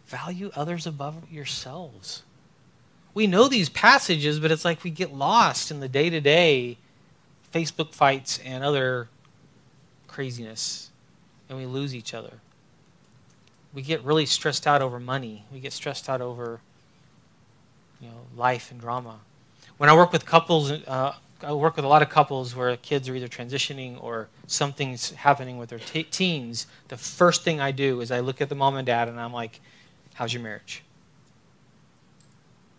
value others above yourselves. We know these passages, but it's like we get lost in the day-to-day Facebook fights and other craziness, and we lose each other. We get really stressed out over money. We get stressed out over, life and drama. When I work with couples, I work with a lot of couples where kids are either transitioning or something's happening with their teens. The first thing I do is I look at the mom and dad and I'm like, how's your marriage?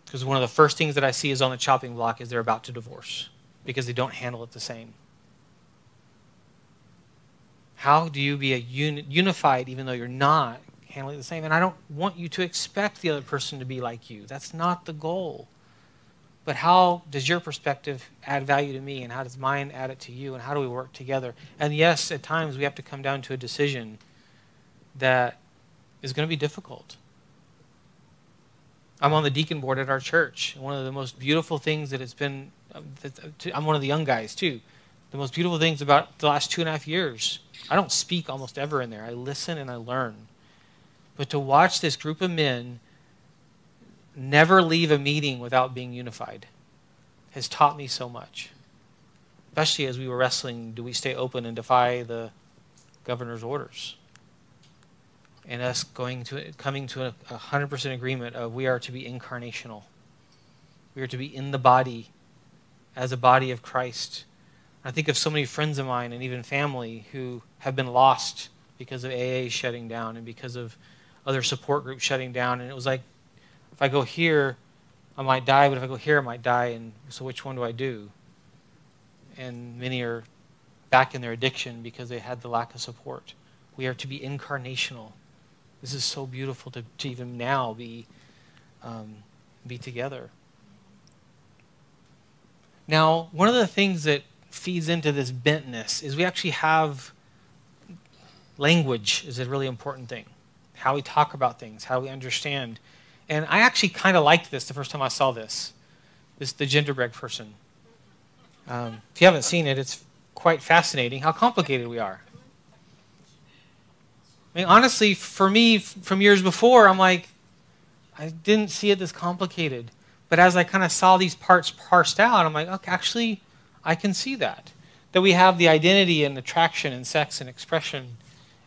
Because one of the first things that I see is on the chopping block is they're about to divorce because they don't handle it the same. How do you be unified even though you're not handling it the same? And I don't want you to expect the other person to be like you. That's not the goal. But how does your perspective add value to me, and how does mine add it to you, and how do we work together? And yes, at times we have to come down to a decision that is going to be difficult. I'm on the deacon board at our church. One of the most beautiful things that it's been, I'm one of the young guys too. The most beautiful things about the last 2.5 years, I don't speak almost ever in there. I listen and I learn. But to watch this group of men never leave a meeting without being unified has taught me so much. Especially as we were wrestling, do we stay open and defy the governor's orders? And us coming to 100% agreement of we are to be incarnational. We are to be in the body as a body of Christ. I think of so many friends of mine and even family who have been lost because of AA shutting down and because of other support groups shutting down. And it was like, if I go here, I might die, but if I go here, I might die. And so which one do I do? and many are back in their addiction because they had the lack of support. We are to be incarnational. This is so beautiful to even now be together. Now, one of the things that feeds into this bentness is we actually have language is a really important thing. How we talk about things, how we understand. And I actually kind of liked this the first time I saw this. This the gingerbread person. If you haven't seen it, it's quite fascinating how complicated we are. I mean, honestly, for me, from years before, I'm like, I didn't see it this complicated. But as I kind of saw these parts parsed out, I'm like, okay, actually, I can see that. That we have the identity and attraction and sex and expression.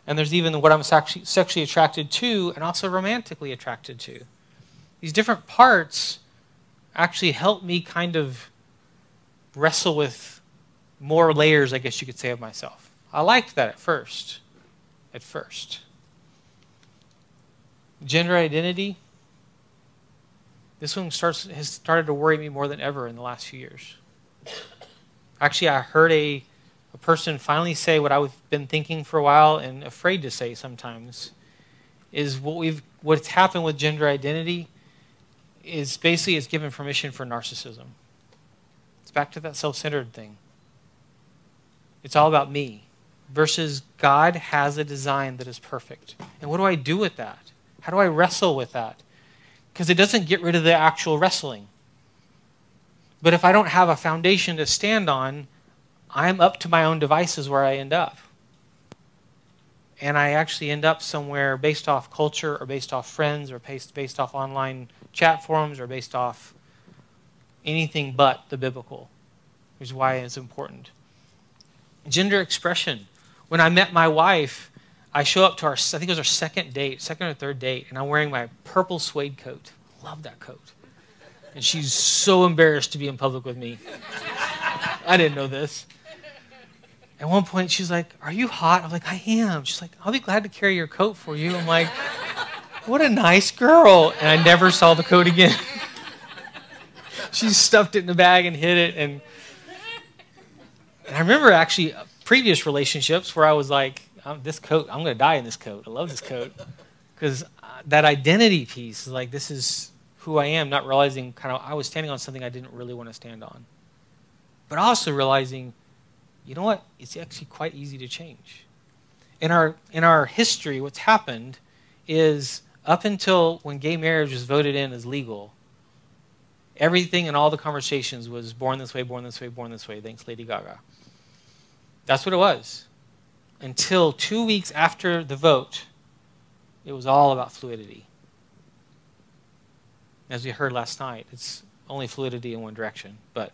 And there's even what I'm sexually attracted to and also romantically attracted to. These different parts actually help me kind of wrestle with more layers, I guess you could say, of myself. I liked that at first. Gender identity. This one has started to worry me more than ever in the last few years. Actually, I heard a person finally say what I've been thinking for a while and afraid to say sometimes, is what's happened with gender identity is basically it's given permission for narcissism. It's back to that self-centered thing. It's all about me versus God has a design that is perfect. And what do I do with that? How do I wrestle with that? Because it doesn't get rid of the actual wrestling. But if I don't have a foundation to stand on, I'm up to my own devices where I end up. And I actually end up somewhere based off culture or based off friends or based off online chat forums or based off anything but the biblical, which is why it's important. Gender expression. When I met my wife, I show up to I think it was our second or third date, and I'm wearing my purple suede coat. Love that coat. And she's so embarrassed to be in public with me. I didn't know this. At one point, she's like, "Are you hot?" I'm like, "I am." She's like, "I'll be glad to carry your coat for you." I'm like, what a nice girl. And I never saw the coat again. She stuffed it in the bag and hid it. And I remember actually previous relationships where I was like, this coat, I'm going to die in this coat. I love this coat. Because that identity piece is like, this is who I am, not realizing kind of I was standing on something I didn't really want to stand on. But also realizing, you know what? It's actually quite easy to change. In our history, what's happened is up until when gay marriage was voted in as legal, everything in all the conversations was born this way, born this way, born this way. Thanks, Lady Gaga. That's what it was. Until 2 weeks after the vote, it was all about fluidity. As we heard last night, it's only fluidity in one direction. But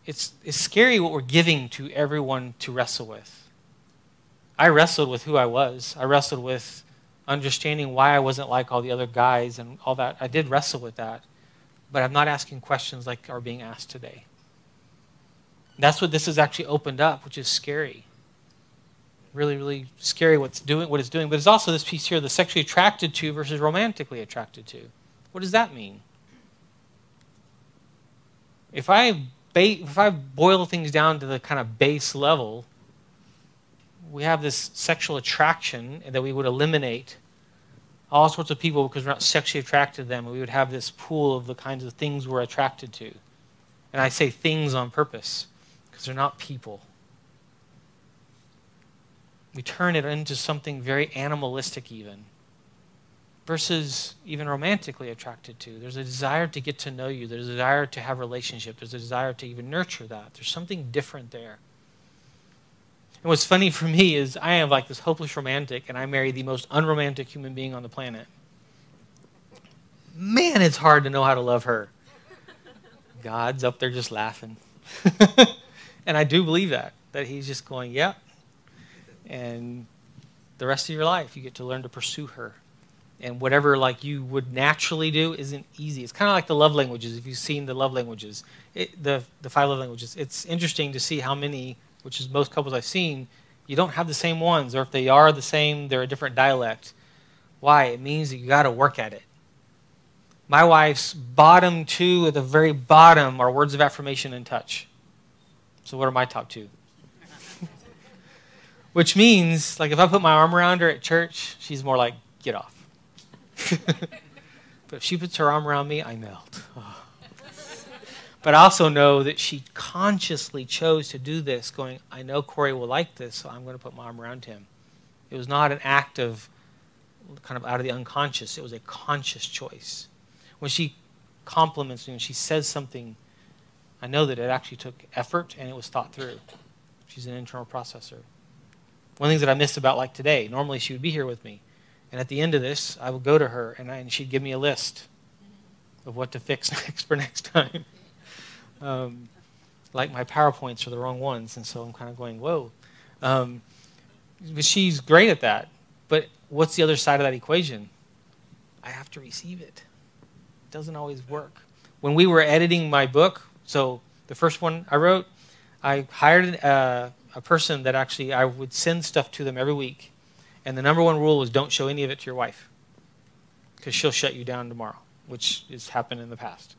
it's scary what we're giving to everyone to wrestle with. I wrestled with who I was. I wrestled with understanding why I wasn't like all the other guys and all that. I did wrestle with that. But I'm not asking questions like are being asked today. That's what this has actually opened up, which is scary. Really, really scary what it's doing. But it's also this piece here, the sexually attracted to versus romantically attracted to. What does that mean? If I boil things down to the kind of base level, we have this sexual attraction that we would eliminate all sorts of people because we're not sexually attracted to them, and we would have this pool of the kinds of things we're attracted to. And I say things on purpose because they're not people. We turn it into something very animalistic even, versus even romantically attracted to. There's a desire to get to know you. There's a desire to have a relationship. There's a desire to even nurture that. There's something different there. And what's funny for me is I am like this hopeless romantic, and I marry the most unromantic human being on the planet. Man, it's hard to know how to love her. God's up there just laughing. And I do believe that he's just going, yep. And the rest of your life, you get to learn to pursue her. And whatever like you would naturally do isn't easy. It's kind of like the love languages. If you've seen the love languages, the 5 love languages, it's interesting to see how many, which is most couples I've seen, you don't have the same ones. Or if they are the same, they're a different dialect. Why? It means that you got to work at it. My wife's bottom 2 at the very bottom are words of affirmation and touch. So what are my top two? Which means, like, if I put my arm around her at church, she's more like, get off. But if she puts her arm around me, I melt. Oh. But I also know that she consciously chose to do this, going, I know Corey will like this, so I'm going to put my arm around him. It was not an act of kind of out of the unconscious. It was a conscious choice. When she compliments me, when she says something, I know that it actually took effort and it was thought through. She's an internal processor. One of the things that I missed about like today, normally she would be here with me. And at the end of this, I would go to her and she'd give me a list of what to fix for next time. Like my PowerPoints are the wrong ones, and so I'm kind of going, whoa. But she's great at that. But what's the other side of that equation? I have to receive it. It doesn't always work. When we were editing my book, so the first one I wrote, I hired a person that actually I would send stuff to them every week. And the number one rule was don't show any of it to your wife, because she'll shut you down tomorrow, which has happened in the past.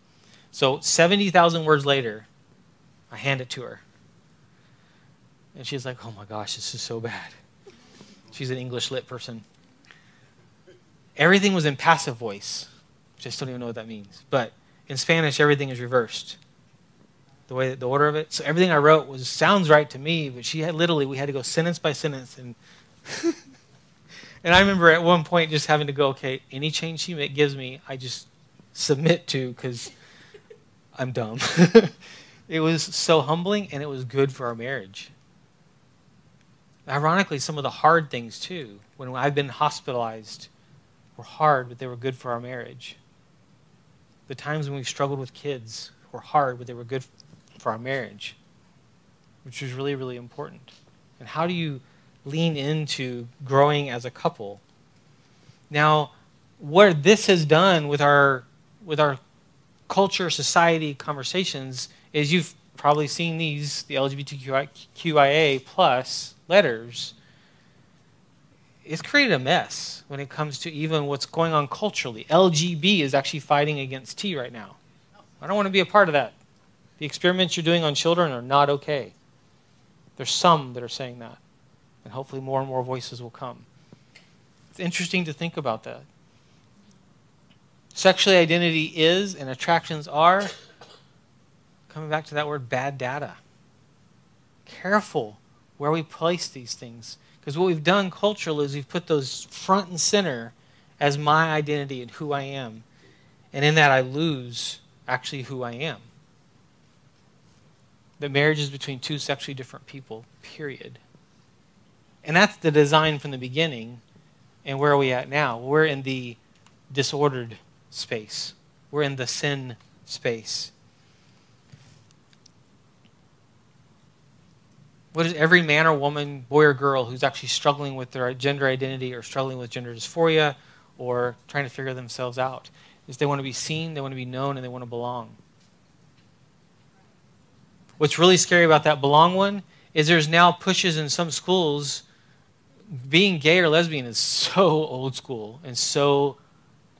So 70,000 words later, I hand it to her. And she's like, oh my gosh, this is so bad. She's an English lit person. Everything was in passive voice, which I still don't even know what that means. But in Spanish, everything is reversed. The order of it. So everything I wrote sounds right to me, but we had to go sentence by sentence. And and I remember at one point just having to go, okay, any change she gives me, I just submit to, because I'm dumb. It was so humbling, and it was good for our marriage. Ironically, some of the hard things, too, when I've been hospitalized, were hard, but they were good for our marriage. The times when we've struggled with kids were hard, but they were good for our marriage, which was really, really important. And how do you lean into growing as a couple? Now, what this has done with our culture, society, conversations, is you've probably seen these, the LGBTQIA plus letters. It's created a mess when it comes to even what's going on culturally. LGB is actually fighting against T right now. I don't want to be a part of that. The experiments you're doing on children are not okay. There's some that are saying that. And hopefully more and more voices will come. It's interesting to think about that. Sexual identity is and attractions are, coming back to that word, bad data. Careful where we place these things. Because what we've done culturally is we've put those front and center as my identity and who I am. And in that I lose actually who I am. The marriage is between two sexually different people, period. And that's the design from the beginning. And where are we at now? We're in the disordered space. We're in the sin space. What is every man or woman, boy or girl, who's actually struggling with their gender identity or struggling with gender dysphoria or trying to figure themselves out? Is they want to be seen, they want to be known, and they want to belong. What's really scary about that belong one is there's now pushes in some schools. Being gay or lesbian is so old school and so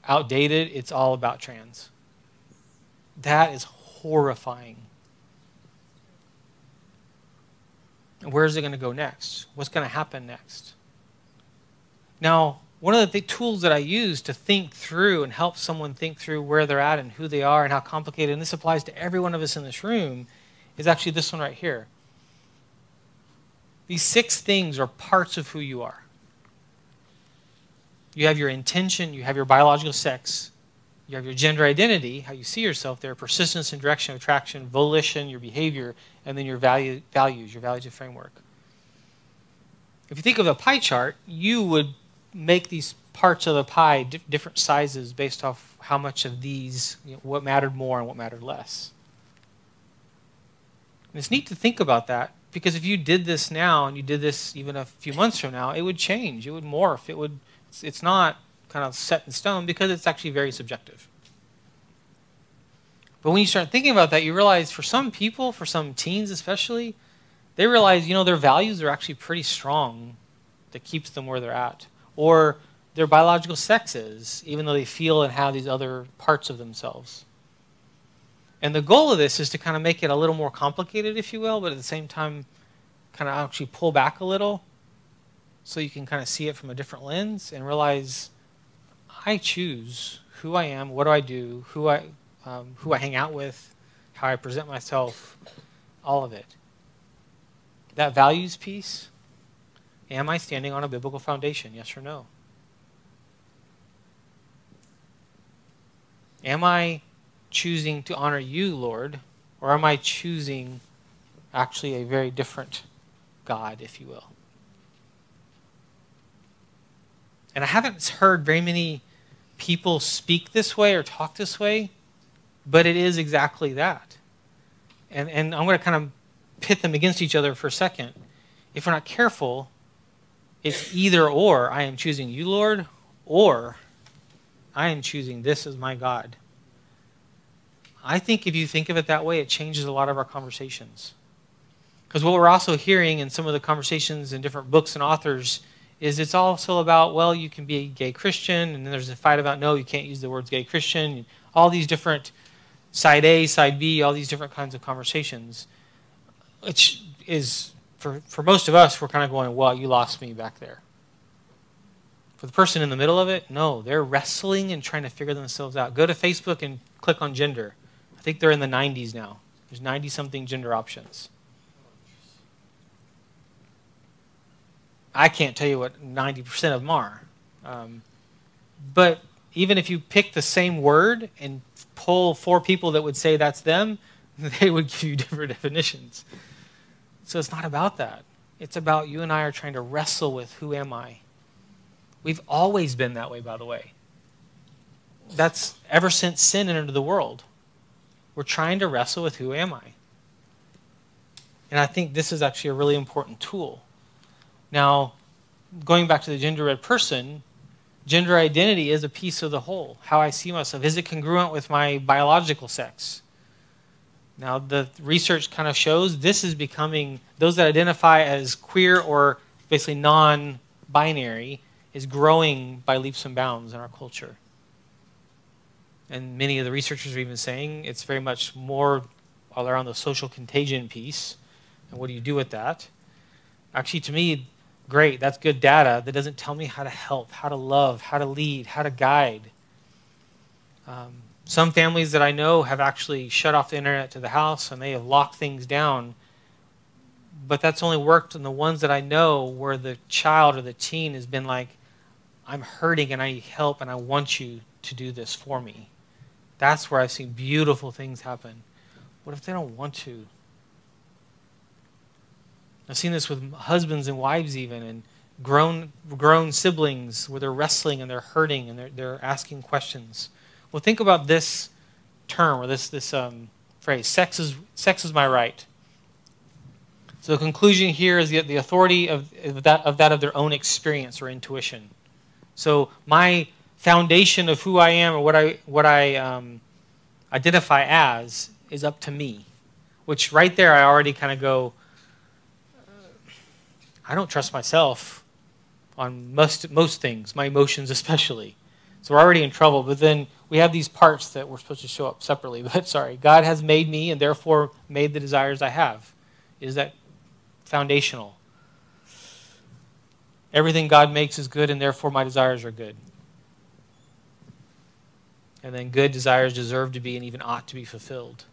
outdated, it's all about trans. That is horrifying. And where is it going to go next? What's going to happen next? Now, one of the tools that I use to think through and help someone think through where they're at and who they are and how complicated, and this applies to every one of us in this room, is actually this one right here. These 6 things are parts of who you are. You have your intention, you have your biological sex, you have your gender identity, how you see yourself there, persistence and direction, attraction, volition, your behavior, and then your values, your values and framework. If you think of a pie chart, you would make these parts of the pie different sizes based off how much of these, what mattered more and what mattered less. And it's neat to think about that, because if you did this now and you did this even a few months from now, it would change, it would morph, it's not kind of set in stone because it's actually very subjective. But when you start thinking about that, you realize for some people, for some teens especially, they realize, their values are actually pretty strong that keeps them where they're at. Or their biological sex is, even though they feel and have these other parts of themselves. And the goal of this is to kind of make it a little more complicated, if you will, but at the same time kind of actually pull back a little so you can kind of see it from a different lens and realize I choose who I am, what do I do, who I hang out with, how I present myself, all of it. That values piece, am I standing on a biblical foundation, yes or no? Am I choosing to honor you, Lord, or am I choosing actually a very different God, if you will? And I haven't heard very many people speak this way or talk this way, but it is exactly that. And I'm going to kind of pit them against each other for a second. If we're not careful, it's either or. I am choosing you, Lord, or I am choosing this as my God. I think if you think of it that way, it changes a lot of our conversations. Because what we're also hearing in some of the conversations in different books and authors is it's also about, well, you can be a gay Christian, and then there's a fight about, no, you can't use the words gay Christian, all these different side A, side B, all these different kinds of conversations, which is, for most of us, we're kind of going, well, you lost me back there. For the person in the middle of it, no, they're wrestling and trying to figure themselves out. Go to Facebook and click on gender. I think they're in the 90s now. There's 90-something gender options. I can't tell you what 90% of them are. But even if you pick the same word and pull 4 people that would say that's them, they would give you different definitions. So it's not about that. It's about you and I are trying to wrestle with who am I. We've always been that way, by the way. That's ever since sin entered the world. We're trying to wrestle with who am I. And I think this is actually a really important tool. Now, going back to the gender-read person, gender identity is a piece of the whole. How I see myself. Is it congruent with my biological sex? Now, the research kind of shows this is becoming, those that identify as queer or basically non-binary is growing by leaps and bounds in our culture. And many of the researchers are even saying it's very much more all around the social contagion piece. And what do you do with that? Actually, to me, great, that's good data. That doesn't tell me how to help, how to love, how to lead, how to guide. Some families that I know have actually shut off the internet to the house and they have locked things down. But that's only worked in the ones that I know where the child or the teen has been like, I'm hurting and I need help and I want you to do this for me. That's where I've seen beautiful things happen. What if they don't want to? I've seen this with husbands and wives even, and grown siblings where they're wrestling and they're hurting and they're asking questions. Well, think about this term or this phrase: sex is my right. So the conclusion here is the authority of their own experience or intuition. So my foundation of who I am or what I identify as is up to me, which right there I already kind of go, I don't trust myself on most things, my emotions especially. So we're already in trouble, but then we have these parts that we're supposed to show up separately. But sorry, God has made me and therefore made the desires I have. Is that foundational? Everything God makes is good and therefore my desires are good. And then good desires deserve to be and even ought to be fulfilled.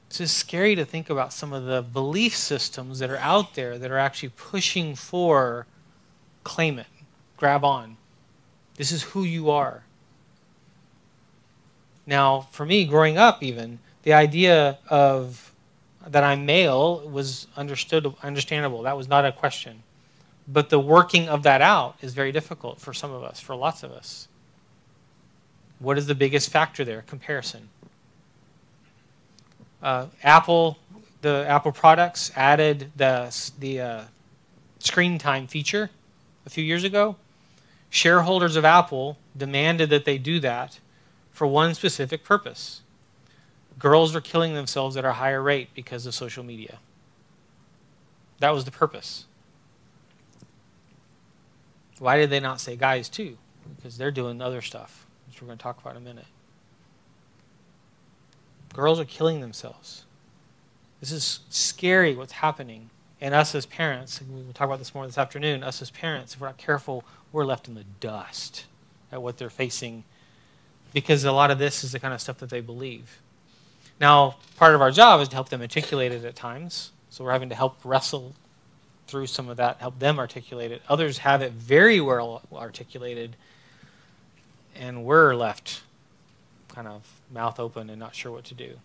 It's just scary to think about some of the belief systems that are out there that are actually pushing for claim it, grab on. This is who you are. Now, for me, growing up even, the idea of that I'm male was understandable. That was not a question. But the working of that out is very difficult for some of us, for lots of us. What is the biggest factor there? Comparison. The Apple products added the screen time feature a few years ago. Shareholders of Apple demanded that they do that for one specific purpose. Girls are killing themselves at a higher rate because of social media. That was the purpose. Why did they not say guys too? Because they're doing other stuff, which we're going to talk about in a minute. Girls are killing themselves. This is scary what's happening. And us as parents, and we'll talk about this more this afternoon, us as parents, if we're not careful, we're left in the dust at what they're facing, because a lot of this is the kind of stuff that they believe. Now, part of our job is to help them articulate it at times. So we're having to help wrestle through some of that, help them articulate it. Others have it very well articulated, and we're left kind of mouth open and not sure what to do.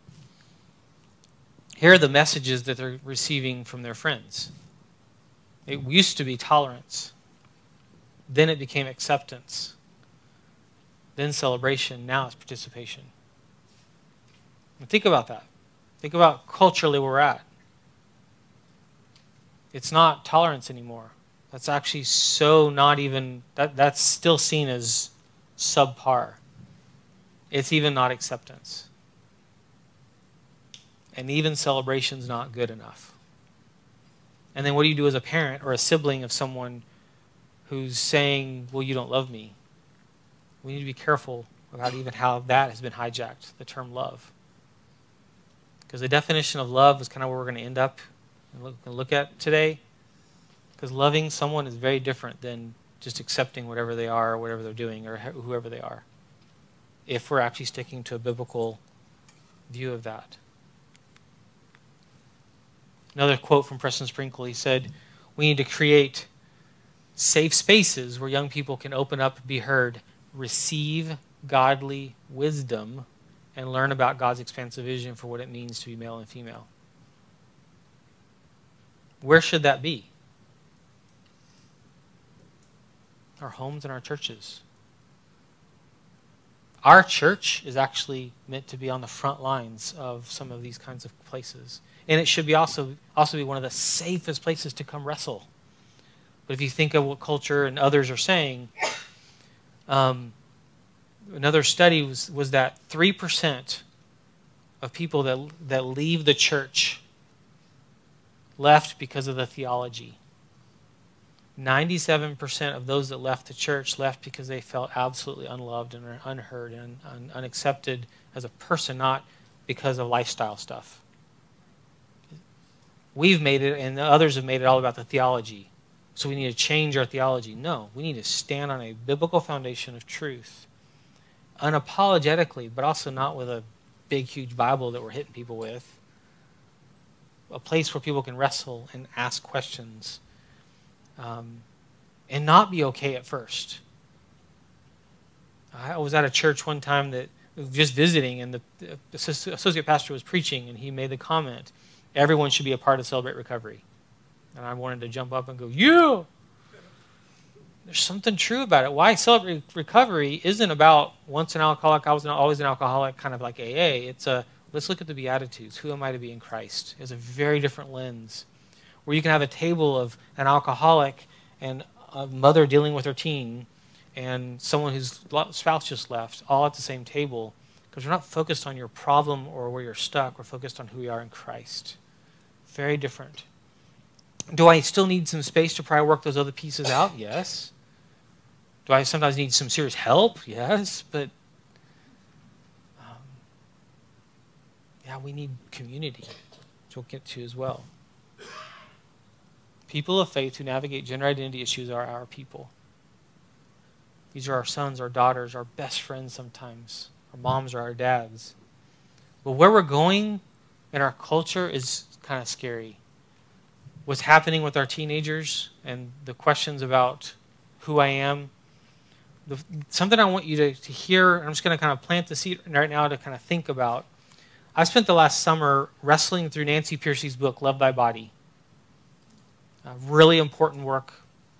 Here are the messages that they're receiving from their friends. It used to be tolerance. Then it became acceptance. Then celebration. Now it's participation. And think about that. Think about culturally where we're at. It's not tolerance anymore. That's actually so not even, that's still seen as subpar. It's even not acceptance. And even celebration's not good enough. And then what do you do as a parent or a sibling of someone who's saying, well, you don't love me? We need to be careful about even how that has been hijacked, the term love. Because the definition of love is kind of where we're going to end up and look at today. Because loving someone is very different than just accepting whatever they are or whatever they're doing or whoever they are, if we're actually sticking to a biblical view of that. Another quote from Preston Sprinkle, he said, we need to create safe spaces where young people can open up, be heard, receive godly wisdom, and learn about God's expansive vision for what it means to be male and female. Where should that be? Our homes and our churches. Our church is actually meant to be on the front lines of some of these kinds of places. And it should be also be one of the safest places to come wrestle. But if you think of what culture and others are saying, another study was that 3% of people that leave the church left because of the theology. 97% of those that left the church left because they felt absolutely unloved and unheard and unaccepted as a person, not because of lifestyle stuff. We've made it, and others have made it all about the theology. So we need to change our theology. No, we need to stand on a biblical foundation of truth, unapologetically, but also not with a big, huge Bible that we're hitting people with. A place where people can wrestle and ask questions, and not be okay at first. I was at a church one time that was just visiting, and the associate pastor was preaching, and he made the comment, everyone should be a part of Celebrate Recovery. And I wanted to jump up and go, yeah! There's something true about it. Why Celebrate Recovery isn't about once an alcoholic, always an alcoholic, kind of like AA. It's let's look at the Beatitudes. Who am I to be in Christ? It's a very different lens, where you can have a table of an alcoholic and a mother dealing with her teen and someone whose spouse just left, all at the same table, because we're not focused on your problem or where you're stuck. We're focused on who we are in Christ. Very different. Do I still need some space to probably work those other pieces out? Yes. Do I sometimes need some serious help? Yes. But yeah, we need community, which we'll get to as well. People of faith who navigate gender identity issues are our people. These are our sons, our daughters, our best friends sometimes. Our moms or our dads. But where we're going in our culture is kind of scary. What's happening with our teenagers and the questions about who I am. Something I want you to hear, and I'm just going to kind of plant the seed right now to kind of think about. I spent the last summer wrestling through Nancy Pearcey's book, Love Thy Body. Really important work.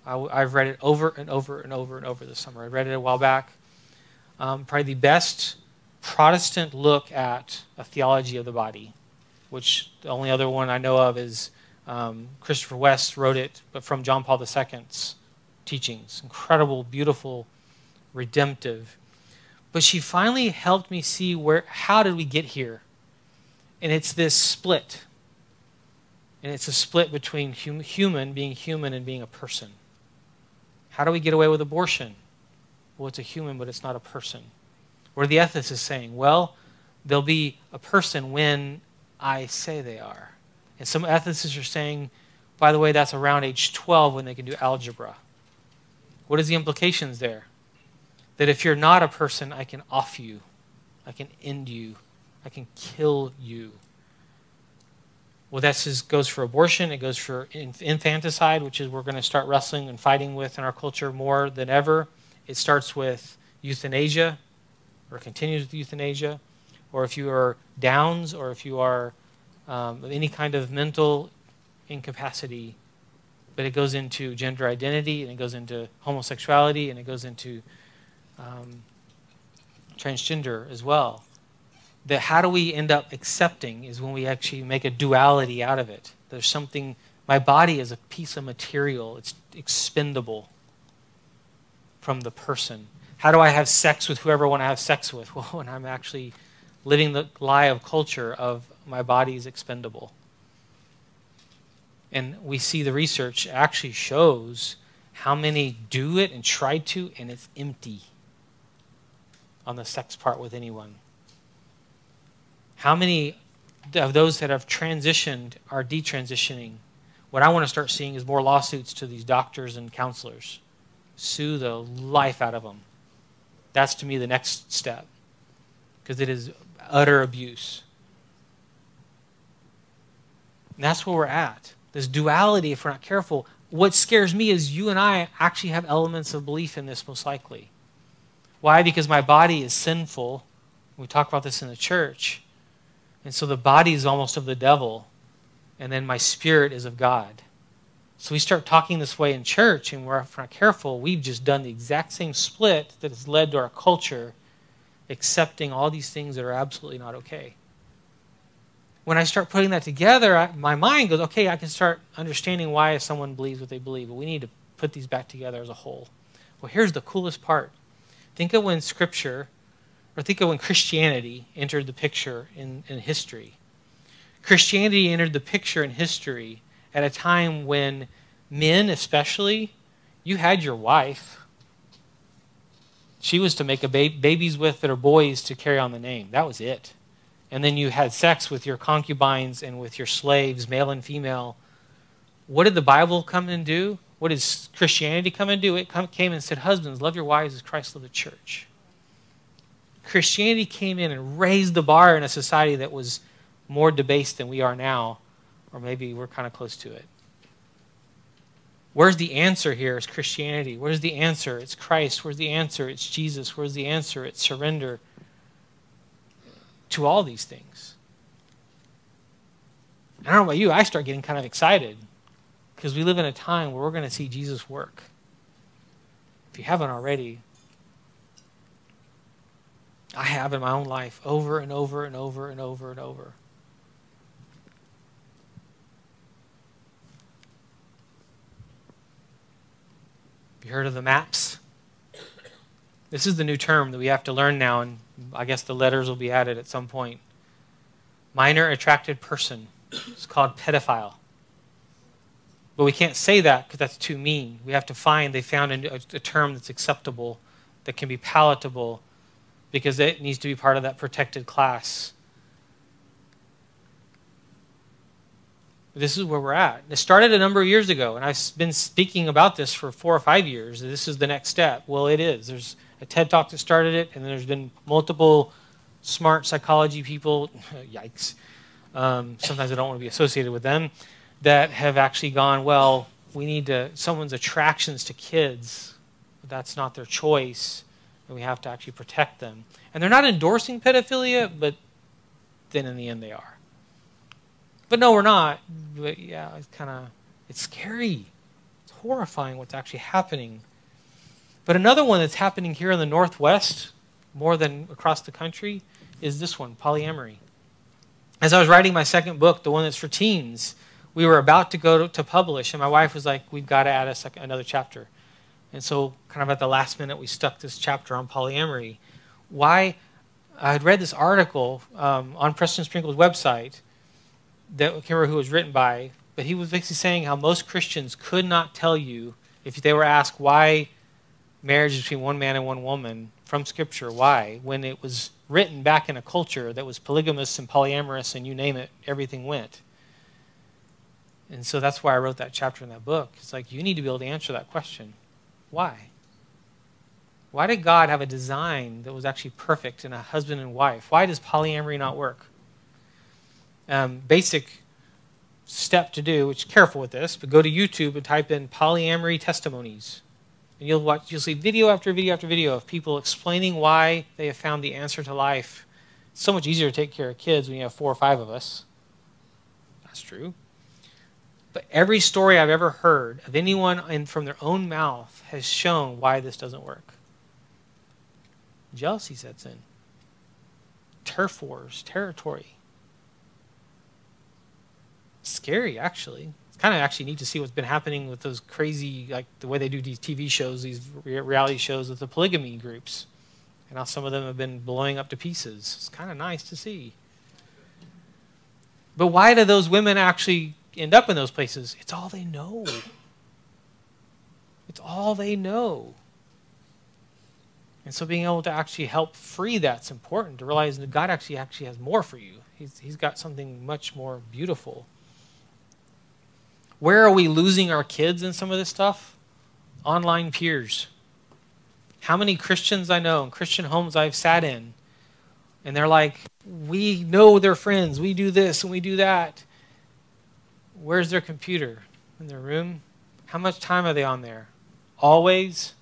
I've read it over and over and over and over this summer. I read it a while back. Probably the best Protestant look at a theology of the body, which the only other one I know of is Christopher West wrote it, but from John Paul II's teachings. Incredible, beautiful, redemptive. But she finally helped me see how did we get here? And it's this split. And it's a split between human, being human, and being a person. How do we get away with abortion? Well, it's a human, but it's not a person. Where the ethicist is saying, well, They'll be a person when I say they are. And some ethicists are saying, by the way, that's around age 12 when they can do algebra. What is the implications there? That if you're not a person, I can off you. I can end you. I can kill you. Well, that just goes for abortion. It goes for infanticide, which is we're going to start wrestling and fighting with in our culture more than ever. It starts with euthanasia, or continues with euthanasia, or if you are Downs, or if you are any kind of mental incapacity, but it goes into gender identity, and it goes into homosexuality, and it goes into transgender as well. That how do we end up accepting is when we actually make a duality out of it. There's something, my body is a piece of material. It's expendable from the person. How do I have sex with whoever I want to have sex with? Well, when I'm actually living the lie of culture of my body is expendable. And we see the research actually shows how many do it and try to, and it's empty on the sex part with anyone. How many of those that have transitioned are detransitioning? What I want to start seeing is more lawsuits to these doctors and counselors. Sue the life out of them. That's to me the next step, because it is utter abuse. And that's where we're at. This duality, if we're not careful. What scares me is you and I actually have elements of belief in this most likely. Why? Because my body is sinful. We talk about this in the church. And so the body is almost of the devil, and then my spirit is of God. So we start talking this way in church, and if we're not careful, we've just done the exact same split that has led to our culture accepting all these things that are absolutely not okay. When I start putting that together, my mind goes, okay, I can start understanding why someone believes what they believe, but we need to put these back together as a whole. Well, here's the coolest part. Think of when Scripture, or think of when Christianity entered the picture in history. Christianity entered the picture in history at a time when men especially, you had your wife. She was to make babies with that are boys to carry on the name. That was it. And then you had sex with your concubines and with your slaves, male and female. What did the Bible come and do? What did Christianity come and do? It came and said, husbands, love your wives as Christ loved the church. Christianity came in and raised the bar in a society that was more debased than we are now, or maybe we're kind of close to it. Where's the answer here? It's Christianity. Where's the answer? It's Christ. Where's the answer? It's Jesus. Where's the answer? It's surrender to all these things. I don't know about you, I start getting kind of excited because we live in a time where we're going to see Jesus work. If you haven't already, I have in my own life over and over and over and over and over. Have you heard of the MAPS? This is the new term that we have to learn now, and I guess the letters will be added at some point. Minor attracted person. It's called pedophile. But we can't say that because that's too mean. We have to they found a term that's acceptable, that can be palatable, because it needs to be part of that protected class. This is where we're at. It started a number of years ago, and I've been speaking about this for 4 or 5 years. This is the next step. Well, it is. There's a TED Talk that started it, and there's been multiple smart psychology people, yikes, sometimes I don't want to be associated with them, that have actually gone, well, we need someone's attractions to kids, but that's not their choice, and we have to actually protect them. And they're not endorsing pedophilia, but then in the end they are. But no, we're not. But yeah, it's scary. It's horrifying what's actually happening. But another one that's happening here in the Northwest, more than across the country, is this one, polyamory. As I was writing my second book, the one that's for teens, we were about to go to publish, and my wife was like, we've got to add another chapter. And so kind of at the last minute, we stuck this chapter on polyamory. Why? I had read this article on Preston Sprinkle's website, that I can't remember who it was written by, but he was basically saying how most Christians could not tell you, if they were asked why marriage is between one man and one woman, from Scripture. Why? When it was written back in a culture that was polygamous and polyamorous and you name it, everything went. And so that's why I wrote that chapter in that book. It's like you need to be able to answer that question. Why? Why did God have a design that was actually perfect in a husband and wife? Why does polyamory not work? Basic step to do, which careful with this, but go to YouTube and type in polyamory testimonies. And you'll see video after video after video of people explaining why they have found the answer to life. It's so much easier to take care of kids when you have 4 or 5 of us. That's true. But every story I've ever heard of anyone from their own mouth has shown why this doesn't work. Jealousy sets in. Turf wars, territory. Scary, actually. It's kind of actually neat to see what's been happening with those crazy, like the way they do these TV shows, these reality shows with the polygamy groups. And how some of them have been blowing up to pieces. It's kind of nice to see. But why do those women actually end up in those places? It's all they know. It's all they know. And so being able to actually help free that's important, to realize that God actually has more for you. He's got something much more beautiful. Where are we losing our kids in some of this stuff? Online peers. How many Christians I know and Christian homes I've sat in, and they're like, we know their friends, we do this and we do that. Where's their computer? In their room? How much time are they on there? Always?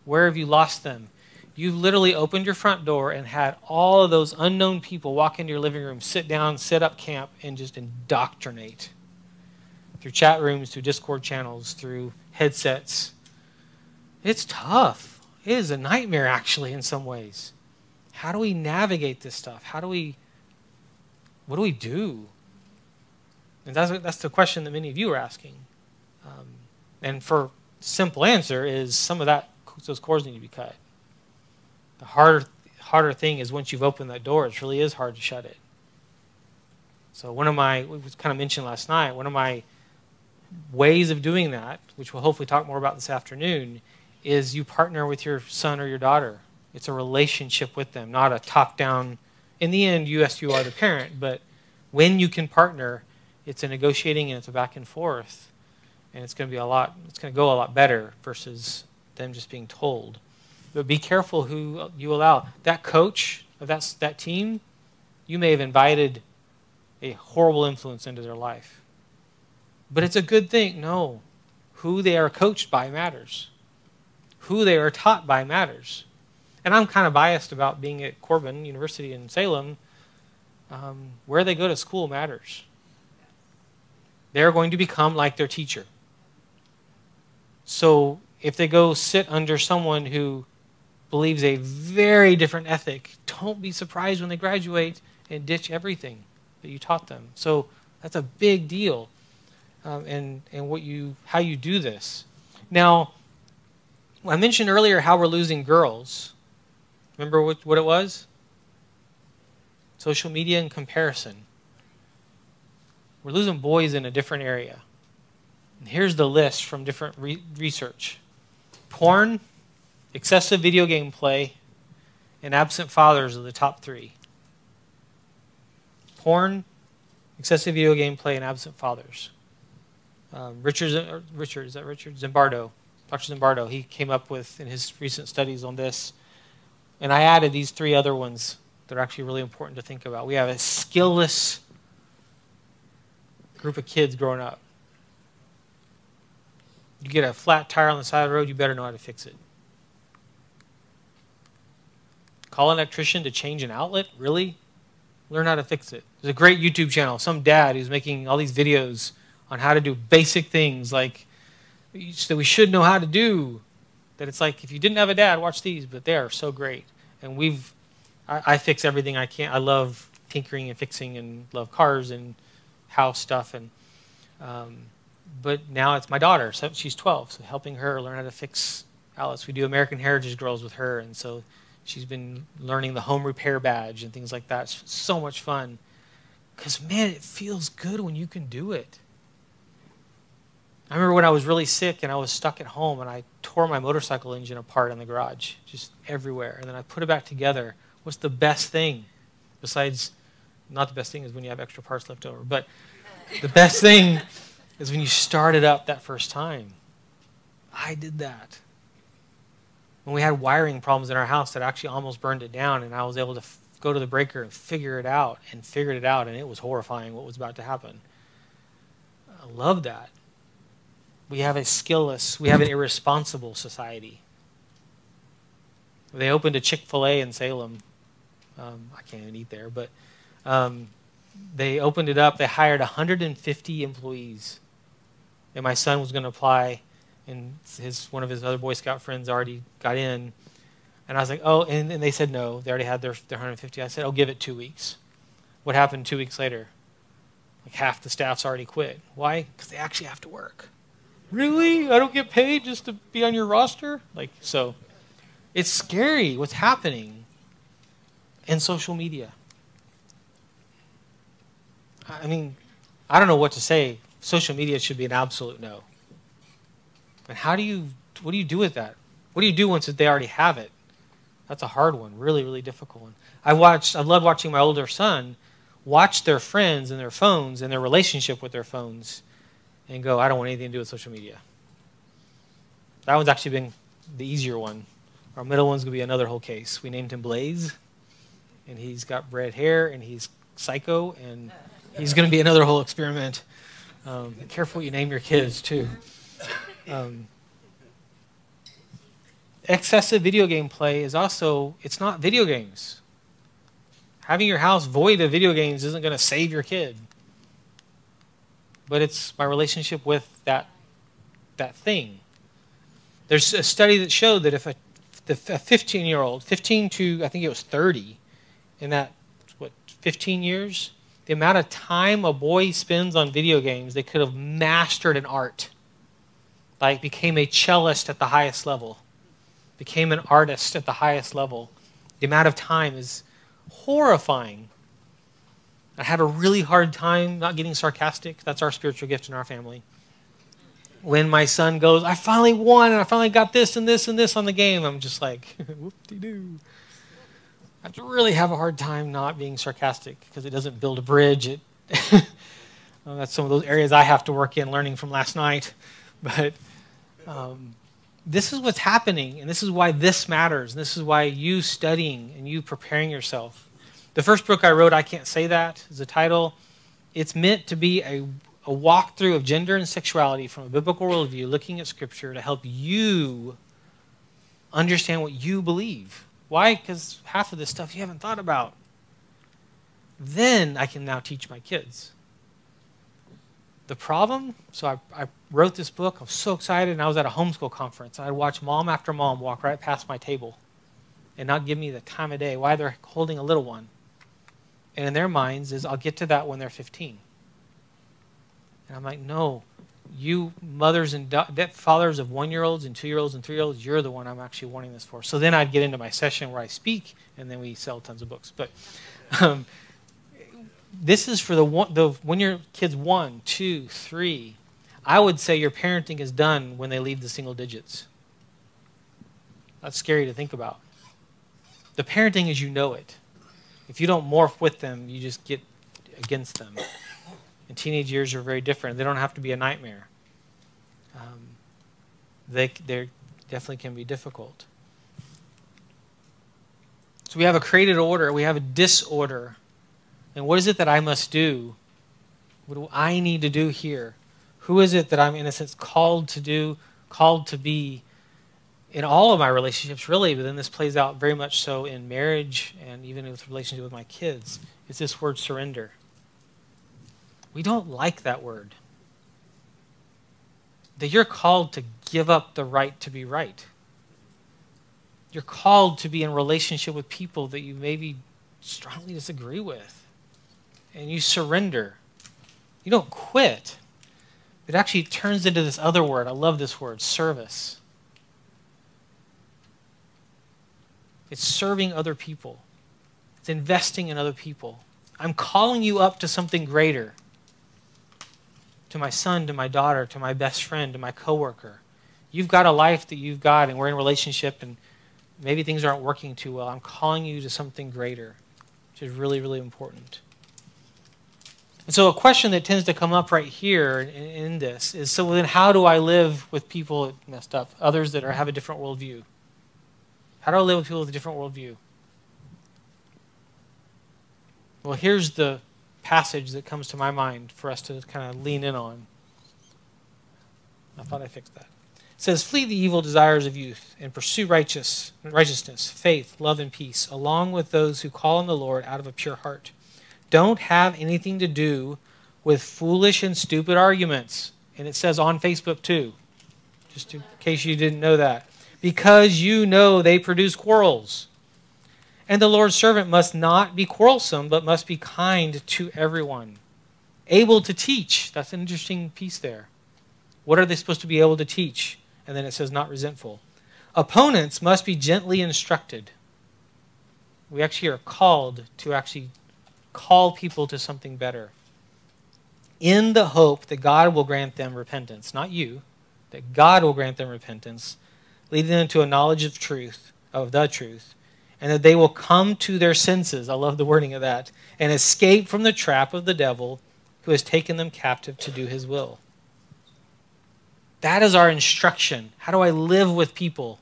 Where have you lost them? You've literally opened your front door and had all of those unknown people walk into your living room, sit down, set up camp, and just indoctrinate. Through chat rooms, through Discord channels, through headsets. It's tough. It is a nightmare, actually, in some ways. How do we navigate this stuff? What do we do? And that's the question that many of you are asking. And for simple answer is some of those cords need to be cut. The harder thing is once you've opened that door, it really is hard to shut it. So we was kind of mentioned last night, one of my ways of doing that, which we'll hopefully talk more about this afternoon, is you partner with your son or your daughter. It's a relationship with them, not a top-down. In the end, you are the parent, but when you can partner, it's a negotiating and it's a back and forth, and it's going to go a lot better versus them just being told. But be careful who you allow. That coach of that team, you may have invited a horrible influence into their life. But it's a good thing. No. Who they are coached by matters. Who they are taught by matters. And I'm kind of biased about being at Corban University in Salem. Where they go to school matters. They're going to become like their teacher. So if they go sit under someone who believes a very different ethic, don't be surprised when they graduate and ditch everything that you taught them. So that's a big deal. And how you do this. Now, I mentioned earlier how we're losing girls. Remember what it was? Social media and comparison. We're losing boys in a different area. And here's the list from different research. Porn, excessive video game play, and absent fathers are the top 3. Porn, excessive video game play, and absent fathers. Richard Zimbardo, Dr. Zimbardo, he came up with in his recent studies on this. And I added these 3 other ones that are actually really important to think about. We have a skillless group of kids growing up. You get a flat tire on the side of the road, you better know how to fix it. Call an electrician to change an outlet? Really? Learn how to fix it. There's a great YouTube channel, some dad who's making all these videos on how to do basic things like that we should know how to do. That it's like, if you didn't have a dad, watch these, but they are so great. And I fix everything I can. I love tinkering and fixing and love cars and house stuff. And but now it's my daughter, so she's 12, so helping her learn how to fix outlets. We do American Heritage Girls with her, and so she's been learning the home repair badge and things like that. It's so much fun. Because, man, it feels good when you can do it. I remember when I was really sick and I was stuck at home and I tore my motorcycle engine apart in the garage, just everywhere. And then I put it back together. What's the best thing? Besides, not the best thing is when you have extra parts left over, but the best thing is when you start it up that first time. I did that. When we had wiring problems in our house that actually almost burned it down, and I was able to go to the breaker and figure it out, and figured it out, and it was horrifying what was about to happen. I love that. We have a skillless, we have an irresponsible society. They opened a Chick-fil-A in Salem. I can't even eat there, but they opened it up. They hired 150 employees. And my son was going to apply, and one of his other Boy Scout friends already got in. And I was like, oh, and they said no. They already had their 150. I said, oh, give it 2 weeks. What happened 2 weeks later? Like half the staff's already quit. Why? Because they actually have to work. Really? I don't get paid just to be on your roster? Like, so it's scary what's happening in social media. I mean, I don't know what to say. Social media should be an absolute no. And what do you do with that? What do you do once they already have it? That's a hard one, really, really difficult one. I love watching my older son watch their friends and their phones and their relationship with their phones and go, I don't want anything to do with social media. That one's actually been the easier one. Our middle one's going to be another whole case. We named him Blaze, and he's got red hair, and he's psycho, and he's going to be another whole experiment. Be careful what you name your kids, too. Excessive video game play is also, it's not video games. Having your house void of video games isn't going to save your kid. But it's my relationship with that thing. There's a study that showed that if a 15-year-old, 15 to, I think it was 30, in that, 15 years, the amount of time a boy spends on video games, they could have mastered an art. Like became a cellist at the highest level. Became an artist at the highest level. The amount of time is horrifying. I have a really hard time not getting sarcastic. That's our spiritual gift in our family. When my son goes, I finally won, and I finally got this and this and this on the game, I'm just like, whoop-de-doo. I have to really have a hard time not being sarcastic because it doesn't build a bridge. That's some of those areas I have to work in, learning from last night. But this is what's happening, and this is why this matters. And this is why you studying and you preparing yourself. The first book I wrote, I Can't Say That, is the title. It's meant to be a walkthrough of gender and sexuality from a biblical worldview, looking at Scripture to help you understand what you believe. Why? Because half of this stuff you haven't thought about. Then I can now teach my kids. The problem, so I wrote this book. I was so excited, and I was at a homeschool conference. I'd watch mom after mom walk right past my table and not give me the time of day. Why? They're holding a little one. And in their minds is, I'll get to that when they're 15. And I'm like, no, you mothers and fathers of 1-year-olds and 2-year-olds and 3-year-olds, you're the one I'm actually wanting this for. So then I'd get into my session where I speak, and then we sell tons of books. But this is for when your kid's 1, 2, 3. I would say your parenting is done when they leave the single digits. That's scary to think about. The parenting is you know it. If you don't morph with them, you just get against them. And teenage years are very different. They don't have to be a nightmare. They definitely can be difficult. So we have a created order. We have a disorder. And what is it that I must do? What do I need to do here? Who is it that I'm, in a sense, called to do, called to be in all of my relationships, really, but then this plays out very much so in marriage and even with relationship with my kids, is this word surrender. We don't like that word. That you're called to give up the right to be right. You're called to be in relationship with people that you maybe strongly disagree with. And you surrender. You don't quit. It actually turns into this other word. I love this word, service. It's serving other people. It's investing in other people. I'm calling you up to something greater. To my son, to my daughter, to my best friend, to my coworker. You've got a life that you've got, and we're in a relationship, and maybe things aren't working too well. I'm calling you to something greater, which is really, really important. And so a question that tends to come up right here in this is, so then how do I live with people that messed up, others that have a different worldview? How do I live with people with a different worldview? Well, here's the passage that comes to my mind for us to kind of lean in on. I thought I fixed that. It says, flee the evil desires of youth and pursue righteousness, faith, love, and peace, along with those who call on the Lord out of a pure heart. Don't have anything to do with foolish and stupid arguments. And it says on Facebook too, just in case you didn't know that. Because you know they produce quarrels. And the Lord's servant must not be quarrelsome, but must be kind to everyone. Able to teach. That's an interesting piece there. What are they supposed to be able to teach? And then it says not resentful. Opponents must be gently instructed. We actually are called to actually call people to something better, in the hope that God will grant them repentance. Not you, that God will grant them repentance, leading them to a knowledge of truth, of the truth, and that they will come to their senses, I love the wording of that, and escape from the trap of the devil who has taken them captive to do his will. That is our instruction. How do I live with people?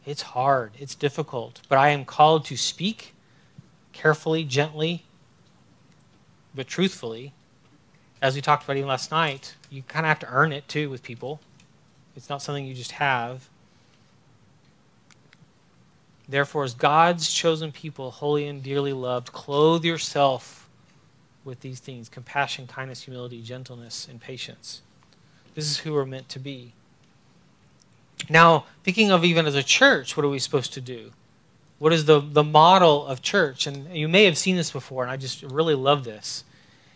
It's hard, it's difficult, but I am called to speak carefully, gently, but truthfully. As we talked about even last night, you kind of have to earn it too with people. It's not something you just have. Therefore, as God's chosen people, holy and dearly loved, clothe yourself with these things: compassion, kindness, humility, gentleness, and patience. This is who we're meant to be. Now, thinking of even as a church, what are we supposed to do? What is the model of church? And you may have seen this before, and I just really love this,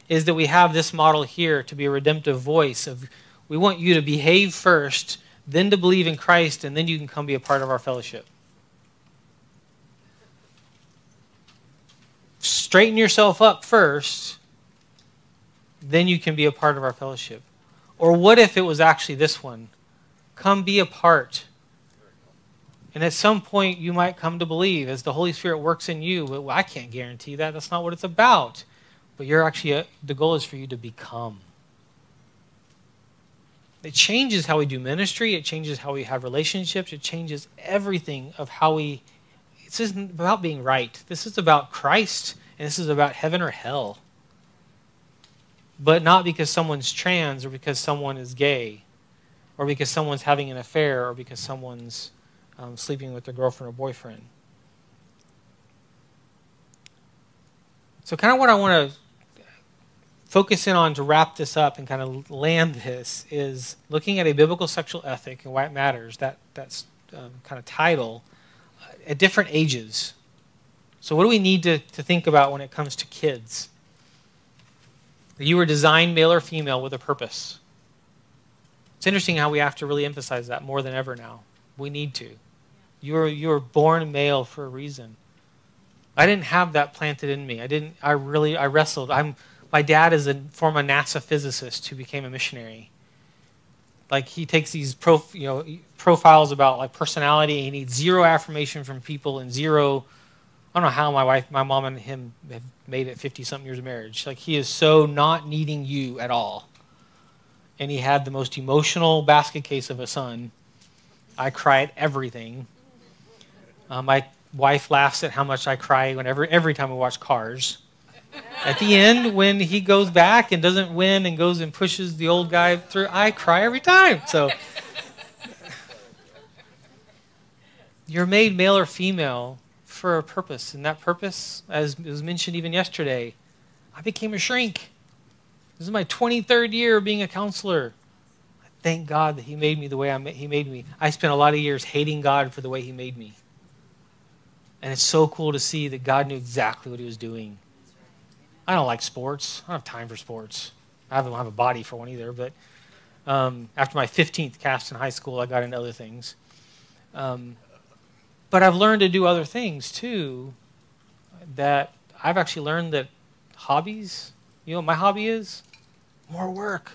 is that we have this model here to be a redemptive voice of, we want you to behave first, then to believe in Christ, and then you can come be a part of our fellowship. Straighten yourself up first, then you can be a part of our fellowship. Or what if it was actually this one? Come be a part. And at some point you might come to believe as the Holy Spirit works in you. Well, I can't guarantee that. That's not what it's about. But you're actually, the goal is for you to become. It changes how we do ministry. It changes how we have relationships. It changes everything of how we... This isn't about being right. This is about Christ, and this is about heaven or hell. But not because someone's trans, or because someone is gay, or because someone's having an affair, or because someone's sleeping with their girlfriend or boyfriend. So kind of what I want to focus in on to wrap this up and kind of land this is looking at a biblical sexual ethic and why it matters, that's kind of title, at different ages. So what do we need to think about when it comes to kids? You were designed male or female with a purpose. It's interesting how we have to really emphasize that more than ever now. We need to. You were born male for a reason. I didn't have that planted in me. I wrestled. My dad is a former NASA physicist who became a missionary. Like, he takes these profiles about like personality, and he needs zero affirmation from people and zero. I don't know how my mom and him have made it 50-something years of marriage. Like, he is so not needing you at all. And he had the most emotional basket case of a son. I cry at everything. My wife laughs at how much I cry every time we watch Cars. At the end, when he goes back and doesn't win and goes and pushes the old guy through, I cry every time. So you're made male or female for a purpose. And that purpose, as was mentioned even yesterday, I became a shrink. This is my 23rd year of being a counselor. I thank God that he made me the way he made me. I spent a lot of years hating God for the way he made me. And it's so cool to see that God knew exactly what he was doing. I don't like sports. I don't have time for sports. I don't have a body for one either. But after my 15th cast in high school, I got into other things. But I've learned to do other things too. That I've actually learned that hobbies, you know what my hobby is? More work.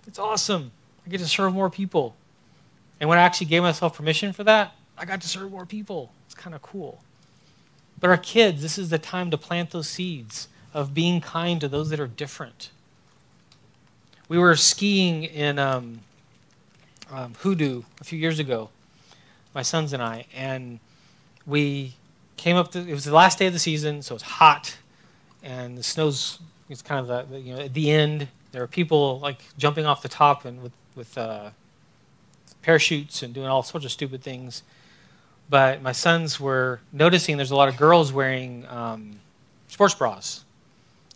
It's awesome. I get to serve more people. And when I actually gave myself permission for that, I got to serve more people. It's kind of cool. But our kids, this is the time to plant those seeds of being kind to those that are different. We were skiing in Hoodoo a few years ago, my sons and I, and we came up to, it was the last day of the season, so it's hot, and the snow's, it's kind of at the end. There are people like jumping off the top and with parachutes and doing all sorts of stupid things. But my sons were noticing there's a lot of girls wearing sports bras.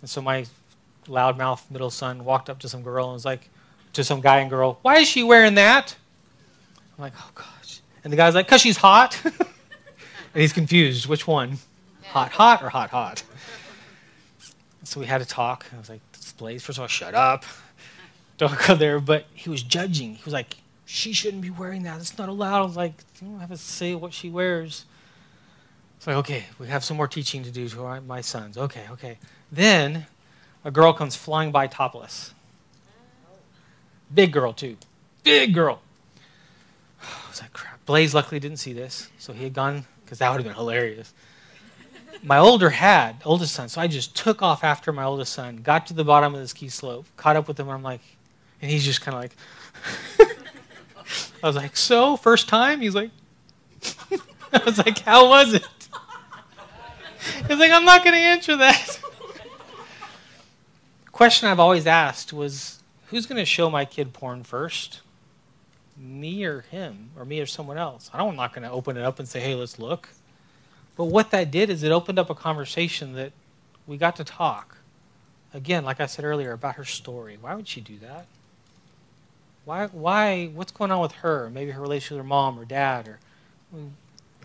And so my loudmouth middle son walked up to some girl and was like, to some guy and girl, "Why is she wearing that?" I'm like, "Oh gosh." And the guy's like, "'Cause she's hot." And he's confused. Which one? Hot or hot? So we had to talk. I was like, "Blaze, first of all, shut up. Don't go there." But he was judging. He was like, "She shouldn't be wearing that. It's not allowed." I was like, "You don't have to say what she wears." It's like, okay, we have some more teaching to do to my sons. Okay. Then a girl comes flying by topless. Big girl, too. Big girl. I was like, crap. Blaze luckily didn't see this, so he had gone, because that would have been hilarious. My oldest son, so I just took off after my oldest son, got to the bottom of the ski slope, caught up with him, and I'm like, and he's just kind of like, I was like, "So, first time?" He's like, I was like, "How was it?" He's like, "I'm not going to answer that." Question I've always asked was, who's going to show my kid porn first? Me or him, or me or someone else? I'm not going to open it up and say, "Hey, let's look." But what that did is it opened up a conversation that we got to talk. Again, like I said earlier, about her story. Why would she do that? Why? What's going on with her? Maybe her relationship with her mom or dad. Or